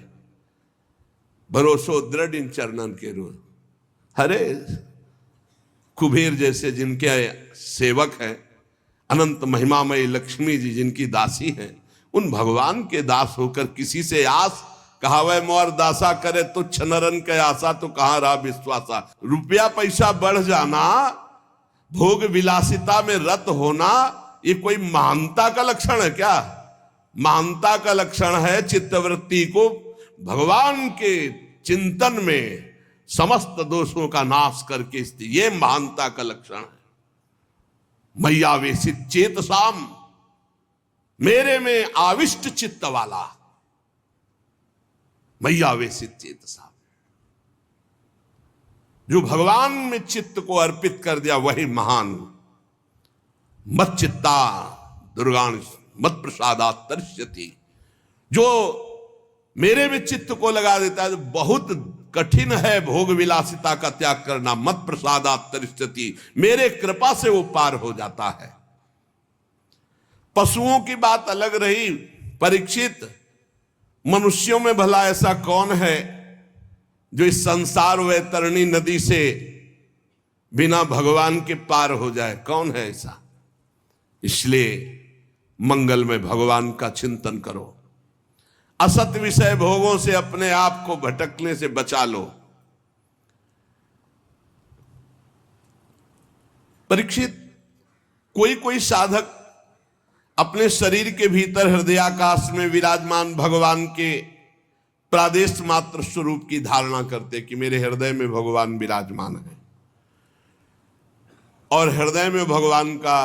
भरोसो दृढ़ इन चरणन के रूल। अरे कुबेर जैसे जिनके सेवक हैं, अनंत महिमामयी लक्ष्मी जी जिनकी दासी हैं, उन भगवान के दास होकर किसी से आस, कहावै मोर दासा करे तुच्छ नरन के आशा, तो कहां रहा विश्वासा। रुपया पैसा बढ़ जाना, भोग विलासिता में रत होना, ये कोई महानता का लक्षण है क्या? महानता का लक्षण है चित्तवृत्ति को भगवान के चिंतन में समस्त दोषों का नाश करके, ये महानता का लक्षण है। मैयावेशित चेतसाम, मेरे में आविष्ट चित्त वाला, मैयावेशित चेतसाम, जो भगवान में चित्त को अर्पित कर दिया वही महान। मत चित्ता दुर्गान मत प्रसादात तरिष्यति, जो मेरे में चित्त को लगा देता है। बहुत कठिन है भोग विलासिता का त्याग करना। मत प्रसादात तरिष्यति, मेरे कृपा से वो पार हो जाता है। पशुओं की बात अलग रही। परीक्षित, मनुष्यों में भला ऐसा कौन है जो इस संसार वैतरणी नदी से बिना भगवान के पार हो जाए? कौन है ऐसा? इसलिए मंगल में भगवान का चिंतन करो, असत विषय भोगों से अपने आप को भटकने से बचा लो। परीक्षित, कोई कोई साधक अपने शरीर के भीतर हृदयाकाश में विराजमान भगवान के प्रादेश मात्र स्वरूप की धारणा करते कि मेरे हृदय में भगवान विराजमान है, और हृदय में भगवान का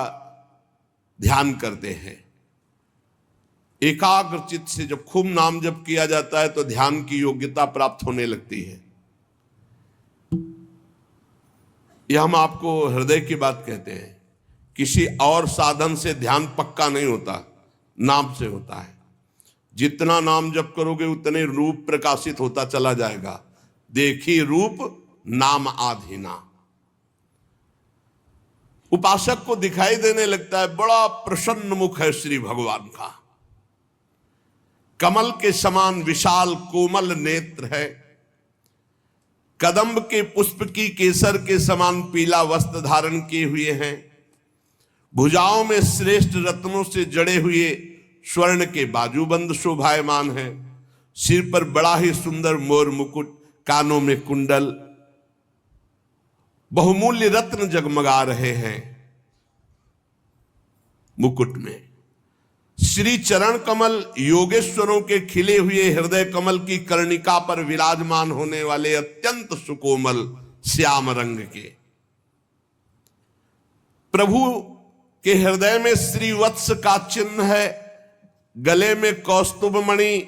ध्यान करते हैं। एकाग्र चित्त से जब खूब नाम जप किया जाता है तो ध्यान की योग्यता प्राप्त होने लगती है। यह हम आपको हृदय की बात कहते हैं। किसी और साधन से ध्यान पक्का नहीं होता, नाम से होता है। जितना नाम जप करोगे उतने रूप प्रकाशित होता चला जाएगा। देखी रूप नाम आधीना। उपासक को दिखाई देने लगता है बड़ा प्रसन्न मुख है श्री भगवान का, कमल के समान विशाल कोमल नेत्र है, कदम्ब के पुष्प की केसर के समान पीला वस्त्र धारण किए हुए हैं, भुजाओं में श्रेष्ठ रत्नों से जड़े हुए स्वर्ण के बाजूबंद शोभायमान है। सिर पर बड़ा ही सुंदर मोर मुकुट, कानों में कुंडल, बहुमूल्य रत्न जगमगा रहे हैं मुकुट में। श्री चरण कमल योगेश्वरों के खिले हुए हृदय कमल की कर्णिका पर विराजमान होने वाले अत्यंत सुकोमल श्याम रंग के। प्रभु के हृदय में श्रीवत्स का चिन्ह है, गले में कौस्तुभ मणि,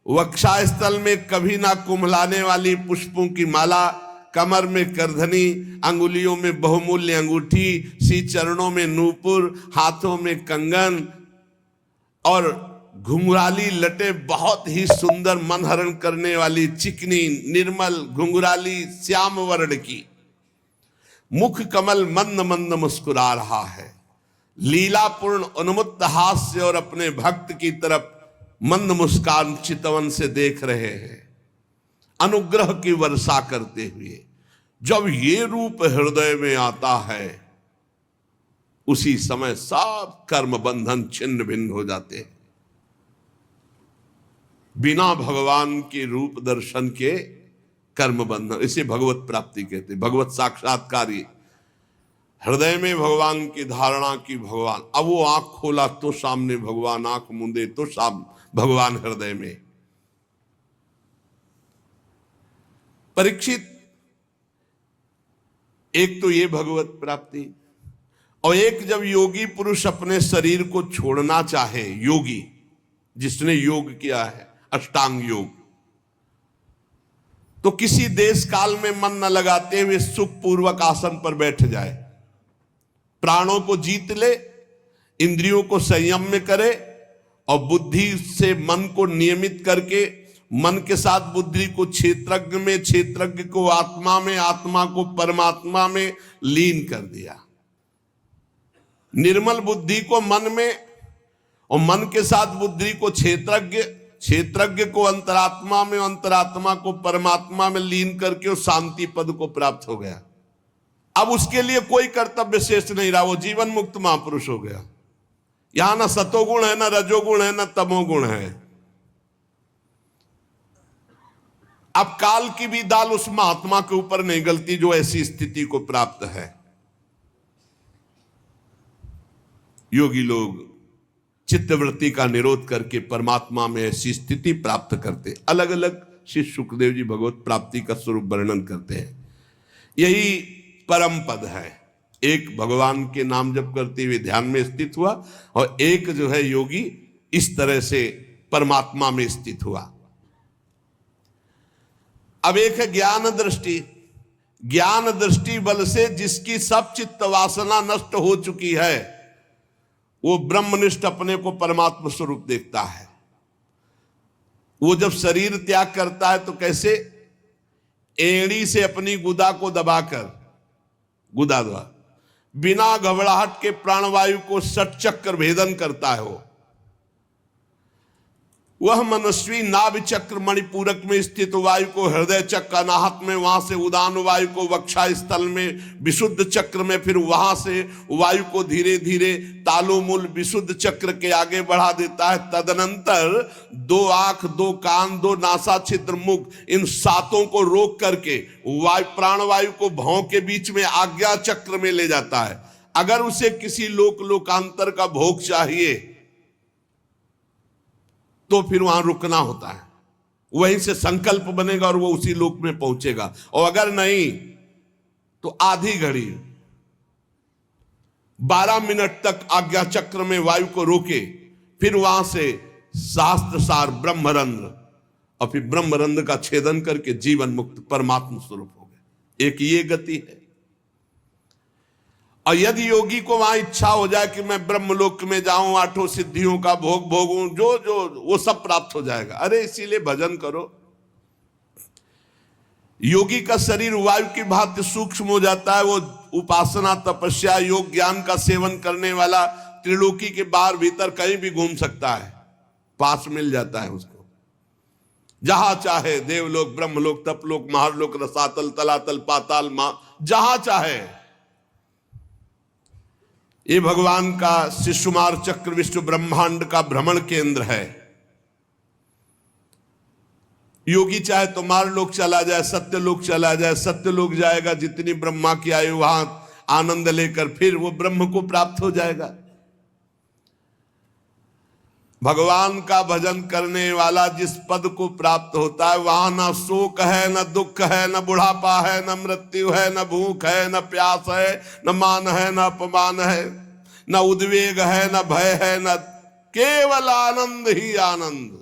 वक्षास्थल में कभी ना कुम्हलाने वाली पुष्पों की माला, कमर में करधनी, अंगुलियों में बहुमूल्य अंगूठी, सी चरणों में नूपुर, हाथों में कंगन और घुंघराली लटे बहुत ही सुंदर मन हरण करने वाली चिकनी निर्मल घुंघराली श्याम वर्ण की। मुख कमल मंद मंद मुस्कुरा रहा है, लीलापूर्ण उन्मुक्त हास्य और अपने भक्त की तरफ मंद मुस्कान चितवन से देख रहे हैं, अनुग्रह की वर्षा करते हुए। जब ये रूप हृदय में आता है उसी समय सब कर्म बंधन छिन्न भिन्न हो जाते हैं। बिना भगवान के रूप दर्शन के कर्म बंधन, इसे भगवत प्राप्ति कहते हैं, भगवत साक्षात्कार। हृदय में भगवान की धारणा की भगवान, अब वो आंख खोला तो सामने भगवान, आंख मूंदे तो भगवान हृदय में। परीक्षित, एक तो ये भगवत प्राप्ति, और एक जब योगी पुरुष अपने शरीर को छोड़ना चाहे, योगी जिसने योग किया है अष्टांग योग, तो किसी देश काल में मन न लगाते हुए सुखपूर्वक आसन पर बैठ जाए, प्राणों को जीत ले, इंद्रियों को संयम में करे और बुद्धि से मन को नियमित करके मन के साथ बुद्धि को क्षेत्रज्ञ में, क्षेत्रज्ञ को आत्मा में, आत्मा को परमात्मा में लीन कर दिया। निर्मल बुद्धि को मन में और मन के साथ बुद्धि को क्षेत्रज्ञ, क्षेत्रज्ञ को अंतरात्मा में, अंतरात्मा को परमात्मा में लीन करके उस शांति पद को प्राप्त हो गया। अब उसके लिए कोई कर्तव्य शेष नहीं रहा, वो जीवन मुक्त महापुरुष हो गया। यहां ना सतोगुण है, ना रजोगुण है, ना तमोगुण है। अब काल की भी दाल उस महात्मा के ऊपर नहीं गलती जो ऐसी स्थिति को प्राप्त है। योगी लोग चित्तवृत्ति का निरोध करके परमात्मा में ऐसी स्थिति प्राप्त करते। अलग अलग श्री सुखदेव जी भगवत प्राप्ति का स्वरूप वर्णन करते हैं। यही परम पद है, एक भगवान के नाम जप करते हुए ध्यान में स्थित हुआ और एक जो है योगी इस तरह से परमात्मा में स्थित हुआ। अब एक है ज्ञान दृष्टि। ज्ञान दृष्टि बल से जिसकी सब चित्त वासना नष्ट हो चुकी है वो ब्रह्मनिष्ठ अपने को परमात्मा स्वरूप देखता है। वो जब शरीर त्याग करता है तो कैसे, एड़ी से अपनी गुदा को दबाकर, गुदा द्वारा बिना घबराहट के प्राणवायु को षटचक्र भेदन करता है। वह मनस्वी नाभि चक्र मणिपूरक में स्थित वायु को हृदय चक्र अनाहत में, वहां से उदान वायु को वक्षा स्थल में विशुद्ध चक्र में, फिर वहां से वायु को धीरे धीरे तालुमूल विशुद्ध चक्र के आगे बढ़ा देता है। तदनंतर दो आंख, दो कान, दो नासा छिद्र, मुख, इन सातों को रोक करके वायु प्राणवायु को भौं के बीच में आज्ञा चक्र में ले जाता है। अगर उसे किसी लोकांतर का भोग चाहिए तो फिर वहां रुकना होता है, वहीं से संकल्प बनेगा और वो उसी लोक में पहुंचेगा। और अगर नहीं तो आधी घड़ी 12 मिनट तक आज्ञा चक्र में वायु को रोके, फिर वहां से शास्त्र सार ब्रह्मरंध्र, और फिर ब्रह्मरंध्र का छेदन करके जीवन मुक्त परमात्मा स्वरूप हो गए। एक ये गति है। और यदि योगी को वहां इच्छा हो जाए कि मैं ब्रह्मलोक में जाऊं, 8 सिद्धियों का भोग भोगूं, जो वो सब प्राप्त हो जाएगा। अरे इसीलिए भजन करो। योगी का शरीर वायु की भांति सूक्ष्म हो जाता है। वो उपासना, तपस्या, योग, ज्ञान का सेवन करने वाला त्रिलोकी के बाहर भीतर कहीं भी घूम सकता है, पास मिल जाता है उसको। जहां चाहे, देवलोक, ब्रह्मलोक, तपलोक, महारलोक, रसातल, तलातल, पाताल, जहां चाहे। ये भगवान का शिशुमार चक्र विश्व ब्रह्मांड का भ्रमण केंद्र है। योगी चाहे तो मारलोक चला जाए, सत्यलोक चला जाए, सत्यलोक जाएगा, जितनी ब्रह्मा की आयु वहां आनंद लेकर फिर वो ब्रह्म को प्राप्त हो जाएगा। भगवान का भजन करने वाला जिस पद को प्राप्त होता है वहां ना शोक है, न दुख है, न बुढ़ापा है, न मृत्यु है, न भूख है, न प्यास है, न मान है, न अपमान है, न उद्वेग है, न भय है, न केवल आनंद ही आनंद।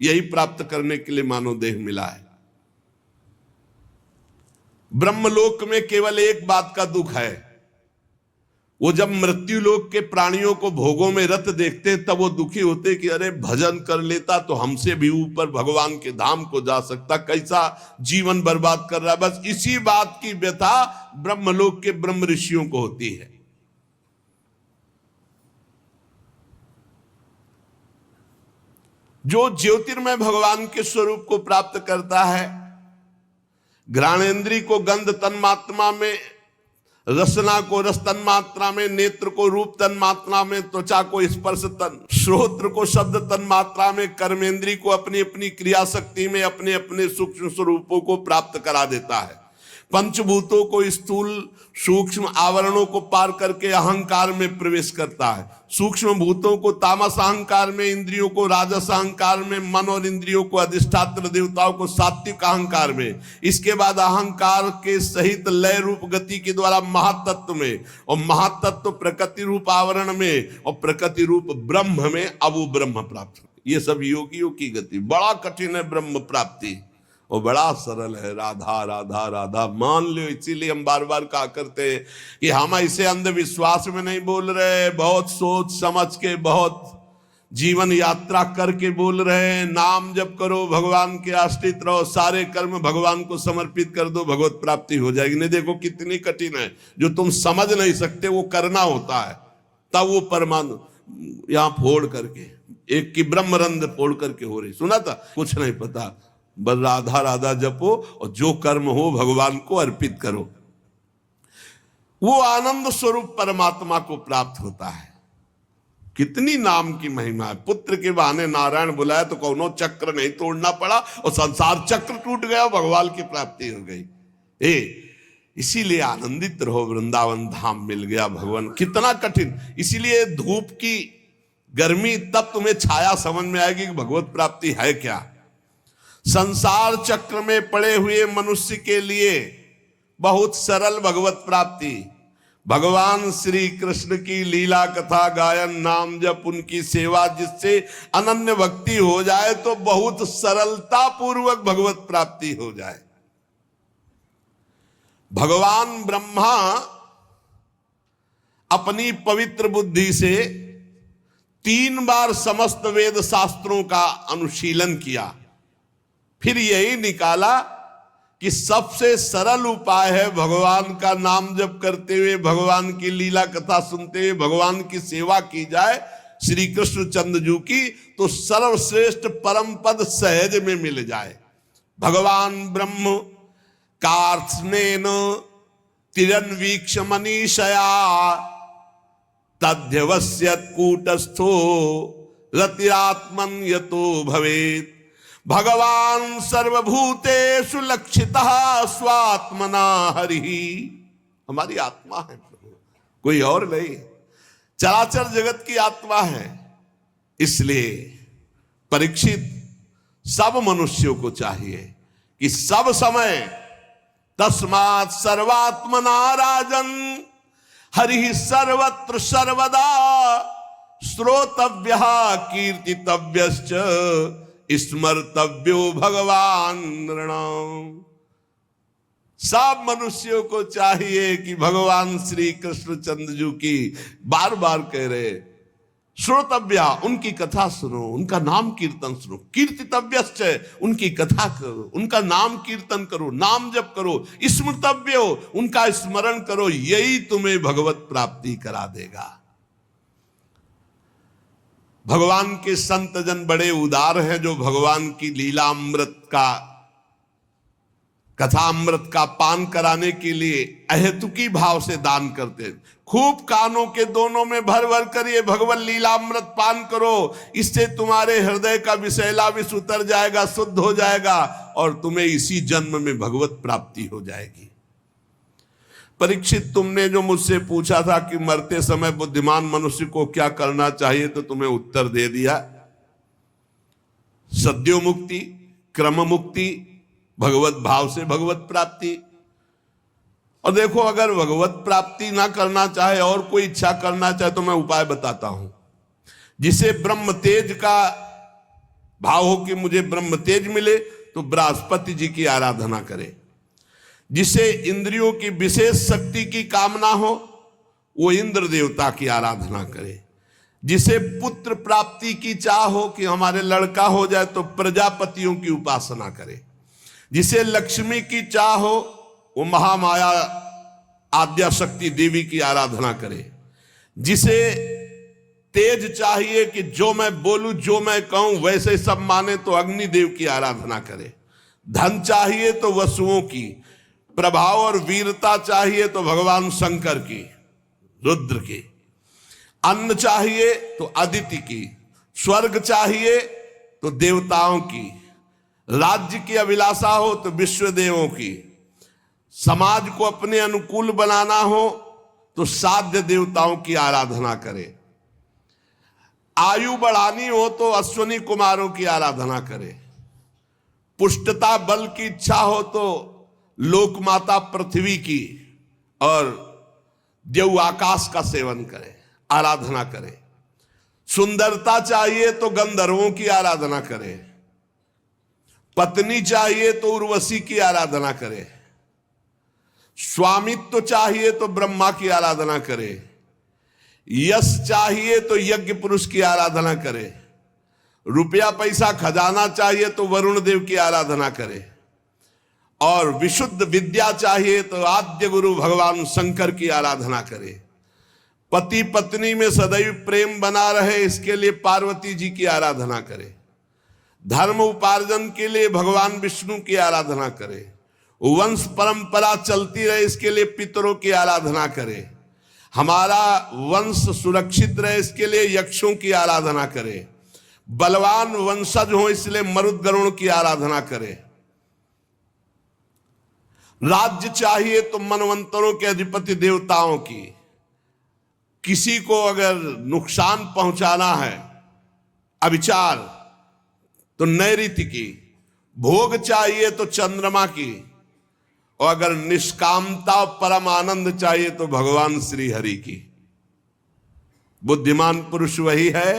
यही प्राप्त करने के लिए मानव देह मिला है। ब्रह्मलोक में केवल एक बात का दुख है, वो जब मृत्यु लोक के प्राणियों को भोगों में रत देखते हैं तब वो दुखी होते कि अरे भजन कर लेता तो हमसे भी ऊपर भगवान के धाम को जा सकता, कैसा जीवन बर्बाद कर रहा है। बस इसी बात की व्यथा ब्रह्मलोक के ब्रह्म ऋषियों को होती है। जो ज्योतिर्मय भगवान के स्वरूप को प्राप्त करता है, घ्राणेन्द्रिय को गंध तन्मात्रा में, रसना को रस तन्मात्रा में, नेत्र को रूप तन्मात्रा में, त्वचा को स्पर्श तन, श्रोत्र को शब्द तन्मात्रा में, कर्मेंद्रिय को अपनी अपनी क्रिया शक्ति में अपने अपने सूक्ष्म स्वरूपों को प्राप्त करा देता है। पंचभूतों को स्थूल सूक्ष्म आवरणों को पार करके अहंकार में प्रवेश करता है। सूक्ष्म भूतों को तामस अहंकार में, इंद्रियों को राजस अहंकार में, मन और इंद्रियों को अधिष्ठात्र देवताओं को सात्विक अहंकार में, इसके बाद अहंकार के सहित लय रूप गति के द्वारा महातत्व में, और महातत्व प्रकृति रूप आवरण में, और प्रकृति रूप ब्रह्म में। अब वो ब्रह्म प्राप्त। ये सब योगियों की गति। बड़ा कठिन है ब्रह्म प्राप्ति, वो बड़ा सरल है। राधा राधा राधा मान लो। इसीलिए हम बार बार कहा करते हैं कि हम ऐसे अंधविश्वास में नहीं बोल रहे, बहुत सोच समझ के, बहुत जीवन यात्रा करके बोल रहे हैं। नाम जप करो, भगवान के आश्रित रहो, सारे कर्म भगवान को समर्पित कर दो, भगवत प्राप्ति हो जाएगी। नहीं, देखो कितनी कठिन है। जो तुम समझ नहीं सकते वो करना होता है, तब वो परमाणु यहां फोड़ करके, एक की ब्रह्मरंध्र फोड़ करके हो रही। सुना था? कुछ नहीं पता, बस राधा राधा जपो और जो कर्म हो भगवान को अर्पित करो। वो आनंद स्वरूप परमात्मा को प्राप्त होता है। कितनी नाम की महिमा है। पुत्र के बहाने नारायण बुलाया तो कौनो चक्र नहीं तोड़ना पड़ा और संसार चक्र टूट गया, भगवान की प्राप्ति हो गई। इसीलिए आनंदित रहो, वृंदावन धाम मिल गया भगवान। कितना कठिन। इसीलिए धूप की गर्मी तब तुम्हें छाया समझ में आएगी कि भगवत प्राप्ति है क्या। संसार चक्र में पड़े हुए मनुष्य के लिए बहुत सरल भगवत प्राप्ति। भगवान श्री कृष्ण की लीला कथा गायन, नाम जप, उनकी सेवा, जिससे अनन्य भक्ति हो जाए तो बहुत सरलता पूर्वक भगवत प्राप्ति हो जाए। भगवान ब्रह्मा अपनी पवित्र बुद्धि से 3 बार समस्त वेद शास्त्रों का अनुशीलन किया, फिर यही निकाला कि सबसे सरल उपाय है भगवान का नाम जप करते हुए, भगवान की लीला कथा सुनते हुए भगवान की सेवा की जाए श्री कृष्ण चंद्रजू की, तो सर्वश्रेष्ठ परम पद सहज में मिल जाए। भगवान ब्रह्म कार्त्स्नेन तिरन्वीक्ष मनीषया तद्ध्यवस्यत् कूटस्थो रतिरात्मन यतो भवेत्। भगवान सर्वभूतेषु लक्षितः स्वात्मना हरिः। हमारी आत्मा है प्रभु, कोई और नहीं। चराचर जगत की आत्मा है। इसलिए परीक्षित सब मनुष्यों को चाहिए कि सब समय तस्मात् सर्वात्मना राजन हरिः सर्वत्र सर्वदा श्रोतव्यः कीर्तितव्यश्च स्मर्तव्यो भगवान नृणाम। सब मनुष्यों को चाहिए कि भगवान श्री कृष्ण चंद्रजू की बार बार कह रहे श्रोतव्या, उनकी कथा सुनो, उनका नाम कीर्तन सुनो। कीर्तितव्यश्च, उनकी कथा करो, उनका नाम कीर्तन करो, नाम जप करो। स्मृतव्यो, उनका स्मरण करो। यही तुम्हें भगवत प्राप्ति करा देगा। भगवान के संत जन बड़े उदार हैं, जो भगवान की लीला अमृत का कथामृत का पान कराने के लिए अहेतुकी भाव से दान करते हैं। खूब कानों के दोनों में भर भर कर ये भगवत लीलामृत पान करो, इससे तुम्हारे हृदय का विषैला विष उतर जाएगा, शुद्ध हो जाएगा और तुम्हें इसी जन्म में भगवत प्राप्ति हो जाएगी। परीक्षित, तुमने जो मुझसे पूछा था कि मरते समय बुद्धिमान मनुष्य को क्या करना चाहिए, तो तुम्हें उत्तर दे दिया। सद्यो मुक्ति, क्रम मुक्ति, भगवत भाव से भगवत प्राप्ति। और देखो, अगर भगवत प्राप्ति ना करना चाहे और कोई इच्छा करना चाहे तो मैं उपाय बताता हूं। जिसे ब्रह्म तेज का भाव हो कि मुझे ब्रह्म तेज मिले, तो बृहस्पति जी की आराधना करे। जिसे इंद्रियों की विशेष शक्ति की कामना हो, वो इंद्र देवता की आराधना करे। जिसे पुत्र प्राप्ति की चाह हो कि हमारे लड़का हो जाए, तो प्रजापतियों की उपासना करे। जिसे लक्ष्मी की चाह हो, वो महामाया आद्या शक्ति देवी की आराधना करे। जिसे तेज चाहिए कि जो मैं बोलूं, जो मैं कहूं वैसे सब माने, तो अग्निदेव की आराधना करे। धन चाहिए तो वसुओं की, प्रभाव और वीरता चाहिए तो भगवान शंकर की, रुद्र की। अन्न चाहिए तो अदिति की, स्वर्ग चाहिए तो देवताओं की, राज्य की अभिलाषा हो तो विश्व देवों की, समाज को अपने अनुकूल बनाना हो तो साध्य देवताओं की आराधना करे। आयु बढ़ानी हो तो अश्विनी कुमारों की आराधना करे। पुष्टता बल की इच्छा हो तो लोकमाता पृथ्वी की और देव आकाश का सेवन करे, आराधना करे। सुंदरता चाहिए तो गंधर्वों की आराधना करे। पत्नी चाहिए तो उर्वशी की आराधना करे। स्वामित्व चाहिए तो ब्रह्मा की आराधना करे। यश चाहिए तो यज्ञ पुरुष की आराधना करे। रुपया पैसा खजाना चाहिए तो वरुण देव की आराधना करे। और विशुद्ध विद्या चाहिए तो आद्य गुरु भगवान शंकर की आराधना करे। पति पत्नी में सदैव प्रेम बना रहे, इसके लिए पार्वती जी की आराधना करे। धर्म उपार्जन के लिए भगवान विष्णु की आराधना करे। वंश परंपरा चलती रहे, इसके लिए पितरों की आराधना करे। हमारा वंश सुरक्षित रहे, इसके लिए यक्षों की आराधना करे। बलवान वंशज हो, इसलिए मरुदगरुण की आराधना करे। राज्य चाहिए तो मनवंतरों के अधिपति देवताओं की। किसी को अगर नुकसान पहुंचाना है, अविचार, तो नैऋत्य की। भोग चाहिए तो चंद्रमा की। और अगर निष्कामता परम आनंद चाहिए तो भगवान श्री हरि की। बुद्धिमान पुरुष वही है।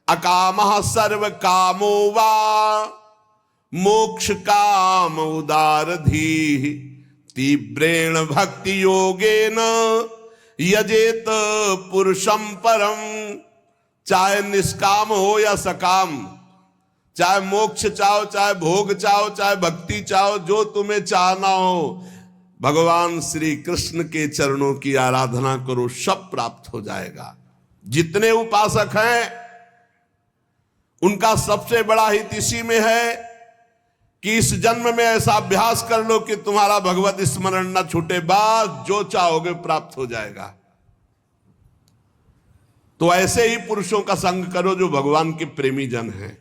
अकामः सर्व कामो वा मोक्ष काम उदारधीः तीव्रेण भक्ति योगेन यजेत पुरुषम परम। चाहे निष्काम हो या सकाम, चाहे मोक्ष चाहो, चाहे भोग चाहो, चाहे भक्ति चाहो, जो तुम्हें चाहना हो, भगवान श्री कृष्ण के चरणों की आराधना करो, सब प्राप्त हो जाएगा। जितने उपासक हैं उनका सबसे बड़ा हित इसी में है कि इस जन्म में ऐसा अभ्यास कर लो कि तुम्हारा भगवत स्मरण न छूटे, बस जो चाहोगे प्राप्त हो जाएगा। तो ऐसे ही पुरुषों का संग करो जो भगवान के प्रेमी जन हैं।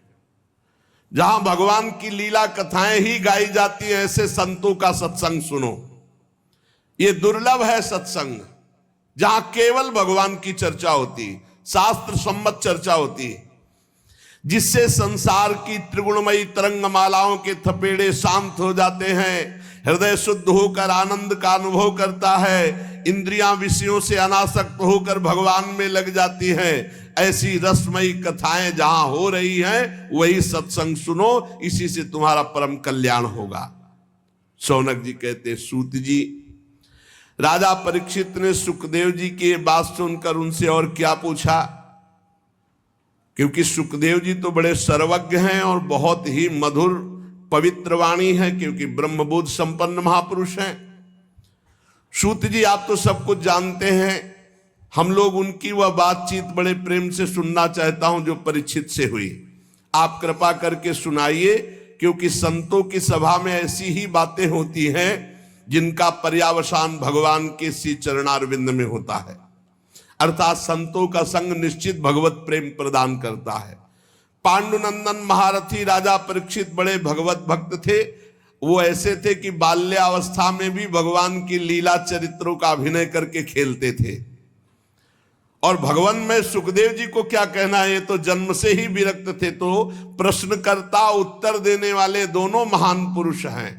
जहां भगवान की लीला कथाएं ही गाई जाती हैं, ऐसे संतों का सत्संग सुनो। ये दुर्लभ है सत्संग, जहां केवल भगवान की चर्चा होती, शास्त्र सम्मत चर्चा होती, जिससे संसार की त्रिगुणमयी तरंगमालाओं के थपेड़े शांत हो जाते हैं। हृदय शुद्ध होकर आनंद का अनुभव करता है। इंद्रियां विषयों से अनासक्त होकर भगवान में लग जाती हैं। ऐसी रसमयी कथाएं जहां हो रही हैं, वही सत्संग सुनो, इसी से तुम्हारा परम कल्याण होगा। शौनक जी कहते, सूत जी, राजा परीक्षित ने सुखदेव जी की बात सुनकर उनसे और क्या पूछा, क्योंकि सुखदेव जी तो बड़े सर्वज्ञ हैं और बहुत ही मधुर पवित्र वाणी है, क्योंकि ब्रह्मबोध संपन्न महापुरुष हैं। सूत जी, आप तो सब कुछ जानते हैं, हम लोग उनकी वह बातचीत बड़े प्रेम से सुनना चाहता हूं जो परीक्षित से हुई। आप कृपा करके सुनाइए क्योंकि संतों की सभा में ऐसी ही बातें होती हैं जिनका पर्यावसान भगवान के श्री चरणारविंद में होता है। अर्थात संतों का संग निश्चित भगवत प्रेम प्रदान करता है। पांडुनंदन महारथी राजा परीक्षित बड़े भगवत भक्त थे। वो ऐसे थे कि बाल्यावस्था में भी भगवान की लीला चरित्रों का अभिनय करके खेलते थे। और भगवान में सुखदेव जी को क्या कहना है, ये तो जन्म से ही विरक्त थे, तो प्रश्नकर्ता उत्तर देने वाले दोनों महान पुरुष हैं।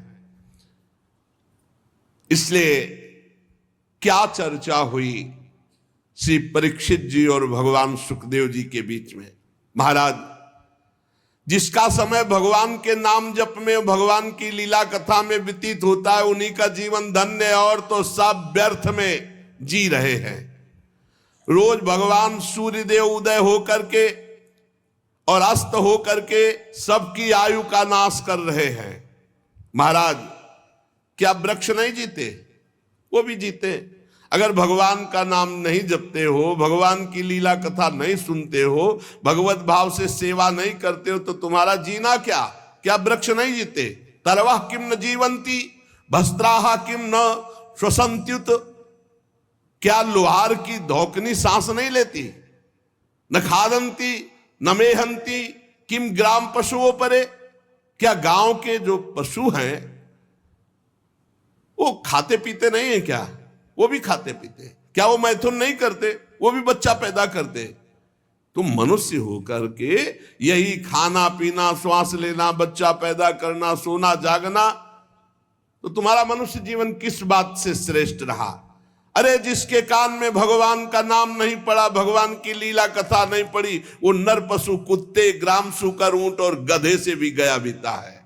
इसलिए क्या चर्चा हुई श्री परीक्षित जी और भगवान सुखदेव जी के बीच में। महाराज, जिसका समय भगवान के नाम जप में, भगवान की लीला कथा में व्यतीत होता है, उन्हीं का जीवन धन्य है, और तो सब व्यर्थ में जी रहे हैं। रोज भगवान सूर्यदेव उदय होकर के और अस्त होकर के सबकी आयु का नाश कर रहे हैं। महाराज, क्या वृक्ष नहीं जीते? वो भी जीते। अगर भगवान का नाम नहीं जपते हो, भगवान की लीला कथा नहीं सुनते हो, भगवत भाव से सेवा नहीं करते हो, तो तुम्हारा जीना क्या? क्या वृक्ष नहीं जीते? तरवाह किम न जीवंती भस्त्राहा किम न श्वसंत्युत। क्या लोहार की धोकनी सांस नहीं लेती? न खादंती न मेहंती किम ग्राम पशुओं परे। क्या गांव के जो पशु हैं वो खाते पीते नहीं है क्या? वो भी खाते पीते। क्या वो मैथुन नहीं करते? वो भी बच्चा पैदा करते। तुम मनुष्य होकर के यही खाना पीना, श्वास लेना, बच्चा पैदा करना, सोना जागना, तो तुम्हारा मनुष्य जीवन किस बात से श्रेष्ठ रहा? अरे जिसके कान में भगवान का नाम नहीं पड़ा, भगवान की लीला कथा नहीं पड़ी, वो नर पशु, कुत्ते, ग्राम सूकर, ऊंट और गधे से भी गया बीता है।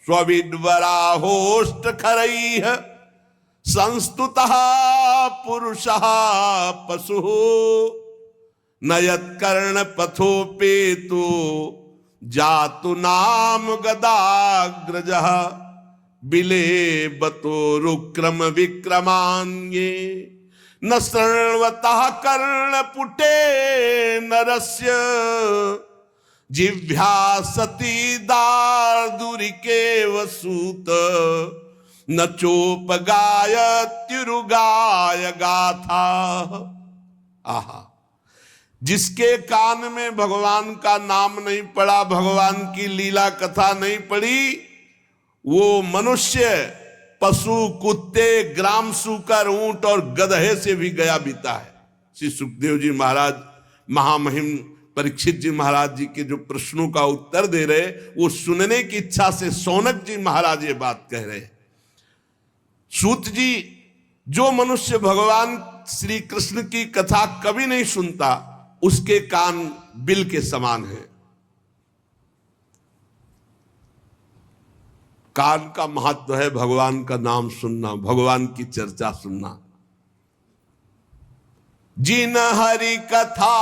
स्वविद्वरा होष्ट खरई संस्तुतः पुरुषः पशु नयत कर्ण पथोपेतु जातु नाम गदाग्रजः बिले बतो रुक्रम विक्रमान्ये न शृण्वतः कर्ण पुटे नरस्य जिह्वा सती दार्दुरिके वसूत न चोपगाय तिरुगाय गाथा। आहा, जिसके कान में भगवान का नाम नहीं पड़ा, भगवान की लीला कथा नहीं पड़ी, वो मनुष्य पशु, कुत्ते, ग्राम सूकर, ऊंट और गधे से भी गया बीता है। श्री सुखदेव जी महाराज महामहिम परीक्षित जी महाराज जी के जो प्रश्नों का उत्तर दे रहे, वो सुनने की इच्छा से सौनक जी महाराज ये बात कह रहे। सूत जी, जो मनुष्य भगवान श्री कृष्ण की कथा कभी नहीं सुनता, उसके कान बिल के समान है। कान का महत्व है भगवान का नाम सुनना, भगवान की चर्चा सुनना। जिन हरि कथा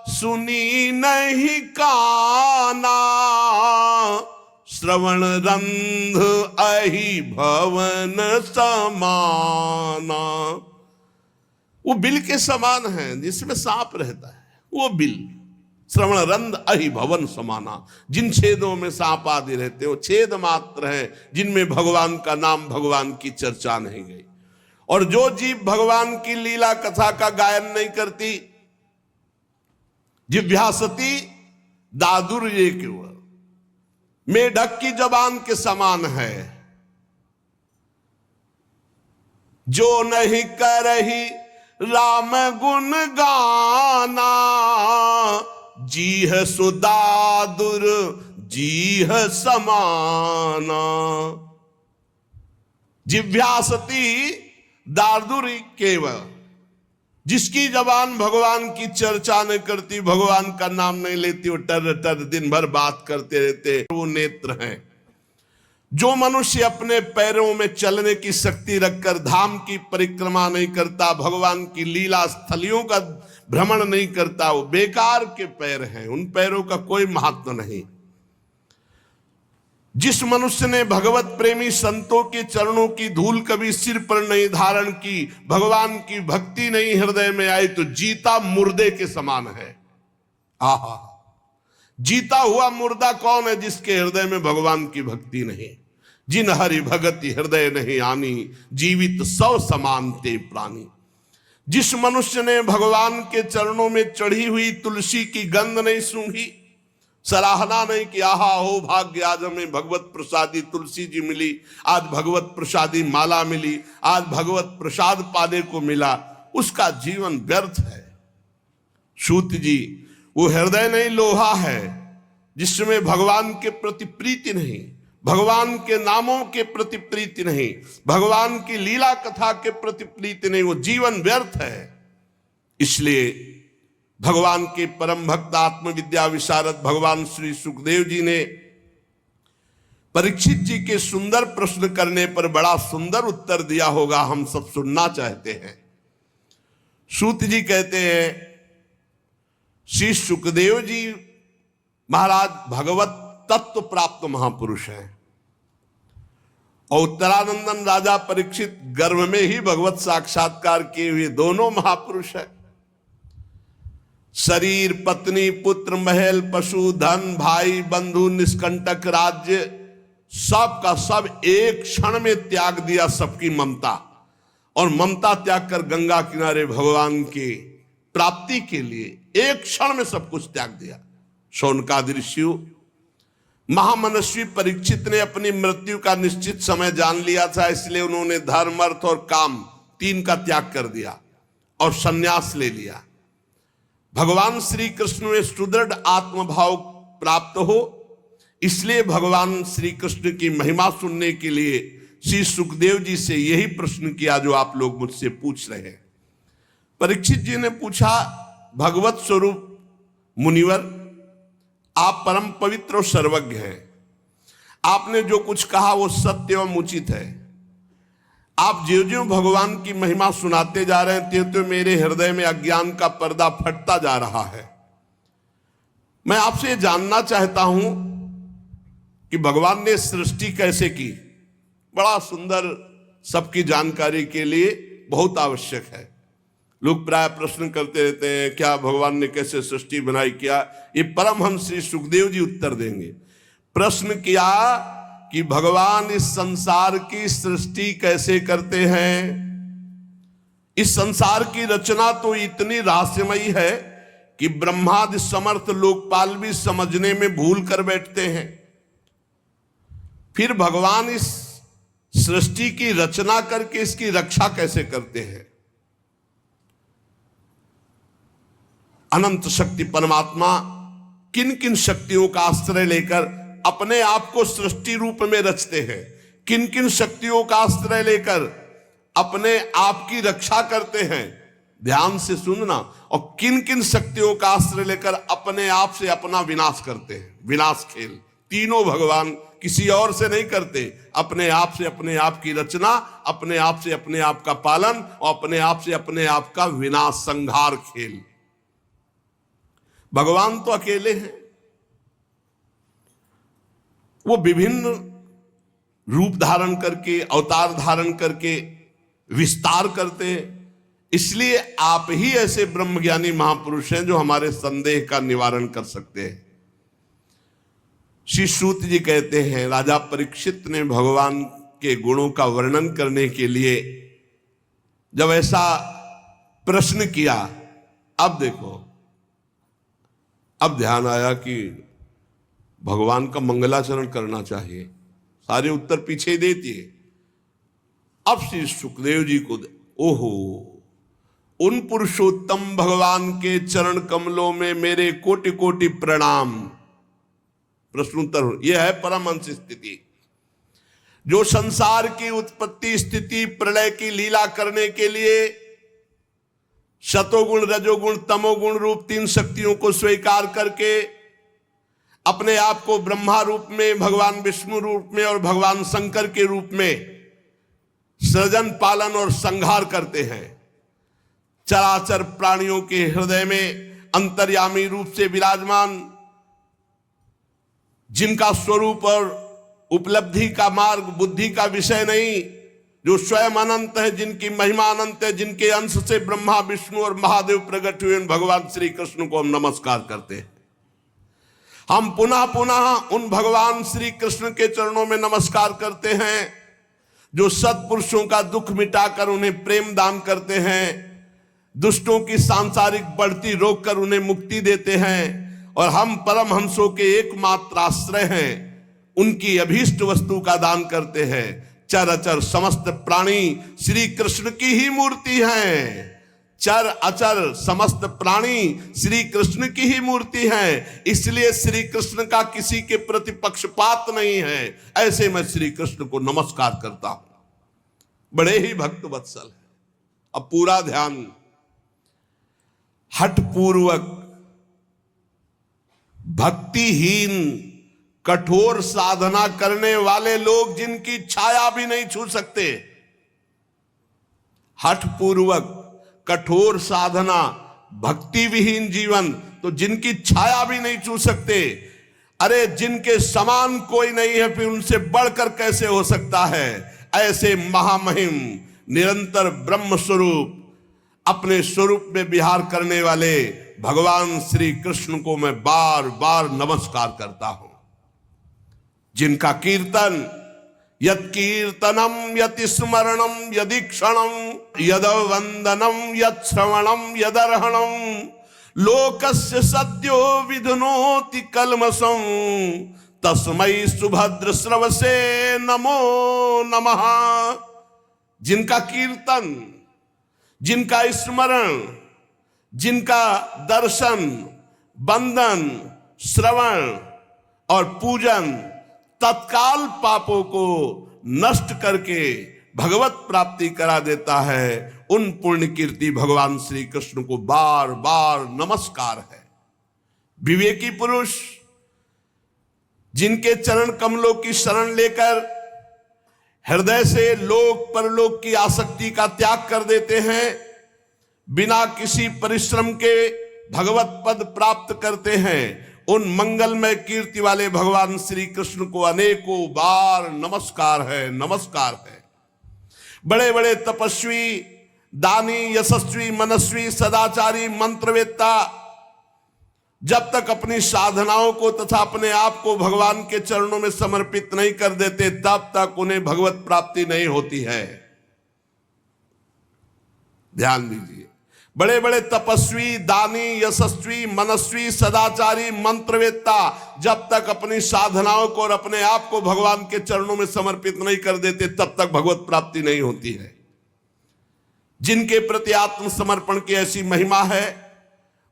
सुनी नहीं काना, श्रवण रंध अहि भवन समाना। वो बिल के समान है जिसमें सांप रहता है, वो बिल। श्रवण रंध अहि भवन समाना, जिन छेदों में सांप आदि रहते हो छेद मात्र है, जिनमें भगवान का नाम, भगवान की चर्चा नहीं गई। और जो जीव भगवान की लीला कथा का गायन नहीं करती, जिह्वा सती दादुर्य के मेढक की जबान के समान है। जो नहीं करही राम गुण गाना, जीह सुदादुर जीह समाना। जिह्वा सती दादुरी केवल, जिसकी जबान भगवान की चर्चा नहीं करती, भगवान का नाम नहीं लेती, वो टर टर दिन भर बात करते रहते, वो नेत्र हैं। जो मनुष्य अपने पैरों में चलने की शक्ति रखकर धाम की परिक्रमा नहीं करता, भगवान की लीला स्थलियों का भ्रमण नहीं करता, वो बेकार के पैर हैं, उन पैरों का कोई महत्व नहीं। जिस मनुष्य ने भगवत प्रेमी संतों के चरणों की धूल कभी सिर पर नहीं धारण की, भगवान की भक्ति नहीं हृदय में आई, तो जीता मुर्दे के समान है। आहा, जीता हुआ मुर्दा कौन है जिसके हृदय में भगवान की भक्ति नहीं। जिन हरि भगति हृदय नहीं आनी, जीवित सौ समान ते प्राणी। जिस मनुष्य ने भगवान के चरणों में चढ़ी हुई तुलसी की गंध नहीं सूंघी, सराहना नहीं कि आहा हो भाग्य, आज हमें भगवत प्रसादी तुलसी जी मिली, आज भगवत प्रसादी माला मिली, आज भगवत प्रसाद पाने को मिला, उसका जीवन व्यर्थ है। सूत जी, वो हृदय नहीं लोहा है जिसमें भगवान के प्रति प्रीति नहीं, भगवान के नामों के प्रति प्रीति नहीं, भगवान की लीला कथा के प्रति प्रीति नहीं, वो जीवन व्यर्थ है। इसलिए भगवान के परम भक्त आत्मविद्या विशारद भगवान श्री सुखदेव जी ने परीक्षित जी के सुंदर प्रश्न करने पर बड़ा सुंदर उत्तर दिया होगा, हम सब सुनना चाहते हैं। सूत जी कहते हैं, श्री सुखदेव जी महाराज भगवत तत्व प्राप्त महापुरुष हैं और उत्तरानंदन राजा परीक्षित गर्भ में ही भगवत साक्षात्कार किए हुए दोनों महापुरुष हैं। शरीर, पत्नी, पुत्र, महल, पशु, धन, भाई, बंधु, निष्कंटक राज्य, सब का सब एक क्षण में त्याग दिया, सबकी ममता, और ममता त्याग कर गंगा किनारे भगवान की प्राप्ति के लिए एक क्षण में सब कुछ त्याग दिया। शौनकादि ऋषि, महामनस्वी परीक्षित ने अपनी मृत्यु का निश्चित समय जान लिया था, इसलिए उन्होंने धर्म, अर्थ और काम तीन का त्याग कर दिया और संन्यास ले लिया। भगवान श्री कृष्ण में सुदृढ़ आत्मभाव प्राप्त हो, इसलिए भगवान श्री कृष्ण की महिमा सुनने के लिए श्री सुखदेव जी से यही प्रश्न किया जो आप लोग मुझसे पूछ रहे हैं। परीक्षित जी ने पूछा, भगवत स्वरूप मुनिवर, आप परम पवित्र और सर्वज्ञ हैं, आपने जो कुछ कहा वो सत्य एवं उचित है। आप ज्यों ज्यों भगवान की महिमा सुनाते जा रहे हैं त्यों त्यों मेरे हृदय में अज्ञान का पर्दा फटता जा रहा है। मैं आपसे जानना चाहता हूं कि भगवान ने सृष्टि कैसे की। बड़ा सुंदर, सबकी जानकारी के लिए बहुत आवश्यक है। लोग प्राय प्रश्न करते रहते हैं, क्या भगवान ने कैसे सृष्टि बनाई, क्या? ये परमहंस श्री सुखदेव जी उत्तर देंगे। प्रश्न किया कि भगवान इस संसार की सृष्टि कैसे करते हैं। इस संसार की रचना तो इतनी रहस्यमयी है कि ब्रह्मादि समर्थ लोकपाल भी समझने में भूल कर बैठते हैं। फिर भगवान इस सृष्टि की रचना करके इसकी रक्षा कैसे करते हैं। अनंत शक्ति परमात्मा किन किन शक्तियों का आश्रय लेकर अपने आप को सृष्टि रूप में रचते हैं, किन किन शक्तियों का आश्रय लेकर अपने आप की रक्षा करते हैं, ध्यान से सुनना, और किन किन शक्तियों का आश्रय लेकर अपने आप से अपना विनाश करते हैं। विनाश खेल तीनों भगवान किसी और से नहीं करते, अपने आप से अपने आप की रचना, अपने आप से अपने आप का पालन और अपने आप से अपने आप का विनाश, संहार खेल। भगवान तो अकेले हैं, वो विभिन्न रूप धारण करके, अवतार धारण करके विस्तार करते हैं। इसलिए आप ही ऐसे ब्रह्मज्ञानी महापुरुष हैं जो हमारे संदेह का निवारण कर सकते हैं। श्री सूत जी कहते हैं, राजा परीक्षित ने भगवान के गुणों का वर्णन करने के लिए जब ऐसा प्रश्न किया, अब देखो, अब ध्यान आया कि भगवान का मंगलाचरण करना चाहिए। सारे उत्तर पीछे दे दिए। अब श्री सुखदेव जी को, ओहो, उन पुरुषोत्तम भगवान के चरण कमलों में मेरे कोटि कोटि प्रणाम। प्रश्नोत्तर, यह है परमहंस स्थिति, जो संसार की उत्पत्ति, स्थिति, प्रलय की लीला करने के लिए सतोगुण, रजोगुण, तमोगुण रूप तीन शक्तियों को स्वीकार करके अपने आप को ब्रह्मा रूप में, भगवान विष्णु रूप में और भगवान शंकर के रूप में सृजन, पालन और संहार करते हैं। चराचर प्राणियों के हृदय में अंतर्यामी रूप से विराजमान, जिनका स्वरूप और उपलब्धि का मार्ग बुद्धि का विषय नहीं, जो स्वयं अनंत है, जिनकी महिमा अनंत है, जिनके अंश से ब्रह्मा, विष्णु और महादेव प्रकट हुए, भगवान श्री कृष्ण को हम नमस्कार करते हैं। हम पुनः पुनः उन भगवान श्री कृष्ण के चरणों में नमस्कार करते हैं जो सत्पुरुषों का दुख मिटाकर उन्हें प्रेम दान करते हैं, दुष्टों की सांसारिक बढ़ती रोककर उन्हें मुक्ति देते हैं, और हम परमहंसों के एकमात्र आश्रय हैं, उनकी अभीष्ट वस्तु का दान करते हैं। चर समस्त प्राणी श्री कृष्ण की ही मूर्ति हैं। चर अचर समस्त प्राणी श्री कृष्ण की ही मूर्ति है, इसलिए श्री कृष्ण का किसी के प्रति पक्षपात नहीं है। ऐसे मैं श्री कृष्ण को नमस्कार करता हूं। बड़े ही भक्त वत्सल है। अब पूरा ध्यान, हठपूर्वक भक्तिहीन कठोर साधना करने वाले लोग जिनकी छाया भी नहीं छू सकते, हठपूर्वक कठोर साधना, भक्ति विहीन जीवन, तो जिनकी छाया भी नहीं छू सकते, अरे जिनके समान कोई नहीं है, फिर उनसे बढ़कर कैसे हो सकता है। ऐसे महामहिम निरंतर ब्रह्म स्वरूप अपने स्वरूप में विहार करने वाले भगवान श्री कृष्ण को मैं बार बार नमस्कार करता हूं, जिनका कीर्तन यत् कीर्तनम यत् स्मरणम यदीक्षणम यद वंदनम यत् श्रवणम यदर्हणम लोकस्य सद्यो विधुनोति कल्मषं तस्मै सुभद्र श्रवसे नमो नमः। जिनका कीर्तन, जिनका स्मरण, जिनका दर्शन, वंदन, श्रवण और पूजन तत्काल पापों को नष्ट करके भगवत प्राप्ति करा देता है, उन पुण्य कीर्ति भगवान श्री कृष्ण को बार बार नमस्कार है। विवेकी पुरुष जिनके चरण कमलों की शरण लेकर हृदय से लोक परलोक की आसक्ति का त्याग कर देते हैं, बिना किसी परिश्रम के भगवत पद प्राप्त करते हैं, उन मंगलमय कीर्ति वाले भगवान श्री कृष्ण को अनेकों बार नमस्कार है, नमस्कार है। बड़े बड़े तपस्वी, दानी, यशस्वी, मनस्वी, सदाचारी, मंत्रवेत्ता जब तक अपनी साधनाओं को तथा अपने आप को भगवान के चरणों में समर्पित नहीं कर देते, तब तक उन्हें भगवत प्राप्ति नहीं होती है। ध्यान दीजिए, बड़े बड़े तपस्वी, दानी, यशस्वी, मनस्वी, सदाचारी, मंत्रवेत्ता जब तक अपनी साधनाओं को और अपने आप को भगवान के चरणों में समर्पित नहीं कर देते, तब तक भगवत प्राप्ति नहीं होती है। जिनके प्रति आत्मसमर्पण की ऐसी महिमा है,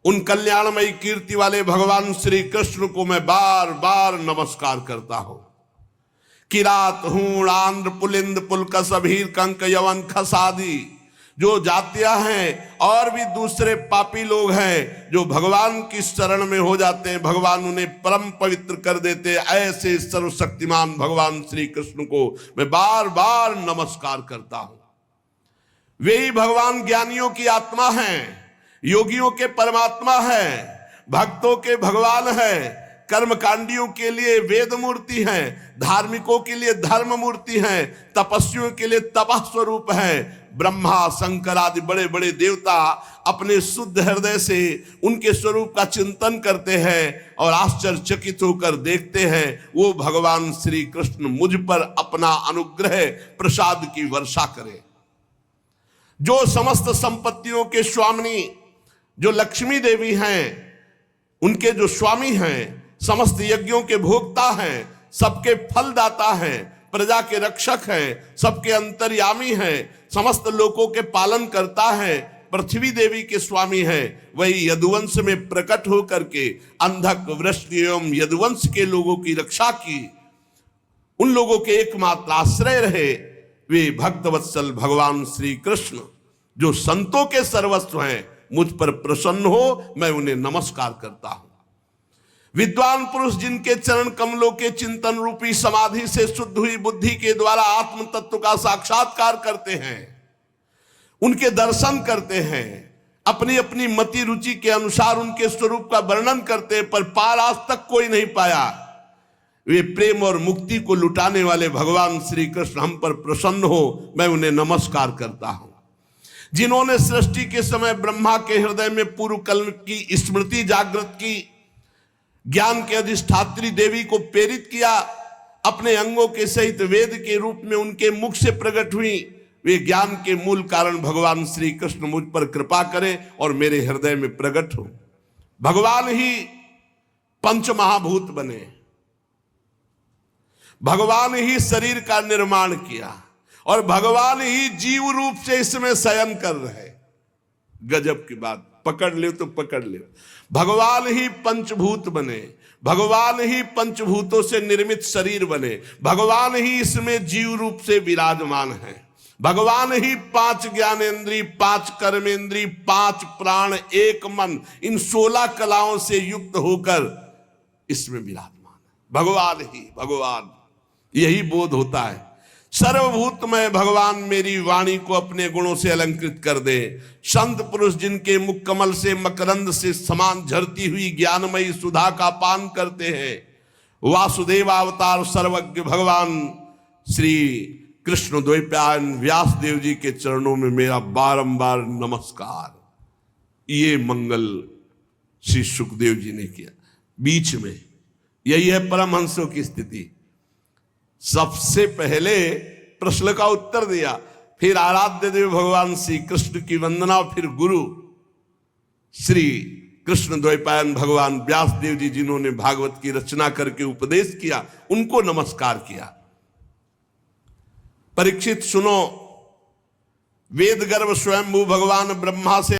उन कल्याणमयी कीर्ति वाले भगवान श्री कृष्ण को मैं बार बार नमस्कार करता हूं। किरात, हूण, आंध्र, पुलिंद, पुलकस, अभीर, कंक, यवन, खस आदि जो जातियां हैं और भी दूसरे पापी लोग हैं, जो भगवान की शरण में हो जाते हैं, भगवान उन्हें परम पवित्र कर देते। ऐसे सर्वशक्तिमान भगवान श्री कृष्ण को मैं बार बार नमस्कार करता हूं। वे ही भगवान ज्ञानियों की आत्मा हैं, योगियों के परमात्मा है, भक्तों के भगवान है, कर्मकांडियों के लिए वेद मूर्ति है, धार्मिकों के लिए धर्म मूर्ति है, तपस्वियों के लिए तपः स्वरूप है। ब्रह्मा, शंकर आदि बड़े बड़े देवता अपने शुद्ध हृदय से उनके स्वरूप का चिंतन करते हैं और आश्चर्यचकित होकर देखते हैं, वो भगवान श्री कृष्ण मुझ पर अपना अनुग्रह प्रसाद की वर्षा करें। जो समस्त संपत्तियों के स्वामिनी जो लक्ष्मी देवी हैं, उनके जो स्वामी हैं, समस्त यज्ञों के भोक्ता हैं, सबके फलदाता हैं, प्रजा के रक्षक हैं, सबके अंतर्यामी हैं, समस्त लोकों के पालन करता है, पृथ्वी देवी के स्वामी हैं, वही यदुवंश में प्रकट होकर के अंधक, वृष्ण एवं यदुवंश के लोगों की रक्षा की, उन लोगों के एकमात्र आश्रय रहे वे भक्तवत्सल भगवान श्री कृष्ण, जो संतों के सर्वस्व हैं। मुझ पर प्रसन्न हो, मैं उन्हें नमस्कार करता हूं। विद्वान पुरुष जिनके चरण कमलों के चिंतन रूपी समाधि से शुद्ध हुई बुद्धि के द्वारा आत्म तत्व का साक्षात्कार करते हैं, उनके दर्शन करते हैं, अपनी अपनी मति रुचि के अनुसार उनके स्वरूप का वर्णन करते हैं, पर पार आज तक कोई नहीं पाया। वे प्रेम और मुक्ति को लुटाने वाले भगवान श्री कृष्ण हम पर प्रसन्न हो, मैं उन्हें नमस्कार करता हूं। जिन्होंने सृष्टि के समय ब्रह्मा के हृदय में पूर्व कल्प की स्मृति जागृत की, ज्ञान के अधिष्ठात्री देवी को प्रेरित किया, अपने अंगों के सहित वेद के रूप में उनके मुख से प्रकट हुई। वे ज्ञान के मूल कारण भगवान श्री कृष्ण मुझ पर कृपा करें और मेरे हृदय में प्रकट हो। भगवान ही पंच महाभूत बने, भगवान ही शरीर का निर्माण किया और भगवान ही जीव रूप से इसमें शयन कर रहे। गजब की बात, पकड़ ले तो पकड़ ले। भगवान ही पंचभूत बने, भगवान ही पंचभूतों से निर्मित शरीर बने, भगवान ही इसमें जीव रूप से विराजमान है। भगवान ही 5 ज्ञानेंद्री, 5 कर्मेंद्री, 5 प्राण, 1 मन, इन 16 कलाओं से युक्त होकर इसमें विराजमान है। भगवान ही भगवान, यही बोध होता है। सर्वभूतमय भगवान मेरी वाणी को अपने गुणों से अलंकृत कर दे। संत पुरुष जिनके मुख कमल से मकरंद से समान झरती हुई ज्ञानमयी सुधा का पान करते हैं, वासुदेव अवतार सर्वज्ञ भगवान श्री कृष्ण द्वैपायन व्यास देव जी के चरणों में मेरा बारंबार नमस्कार। ये मंगल श्री सुखदेव जी ने किया। बीच में यही है परमहंसों की स्थिति। सबसे पहले प्रश्न का उत्तर दिया, फिर आराध्य देव भगवान श्री कृष्ण की वंदना, फिर गुरु श्री कृष्ण द्वैपायन भगवान व्यास देव जी जिन्होंने भागवत की रचना करके उपदेश किया, उनको नमस्कार किया। परीक्षित सुनो, वेद गर्भ स्वयंभू भगवान ब्रह्मा से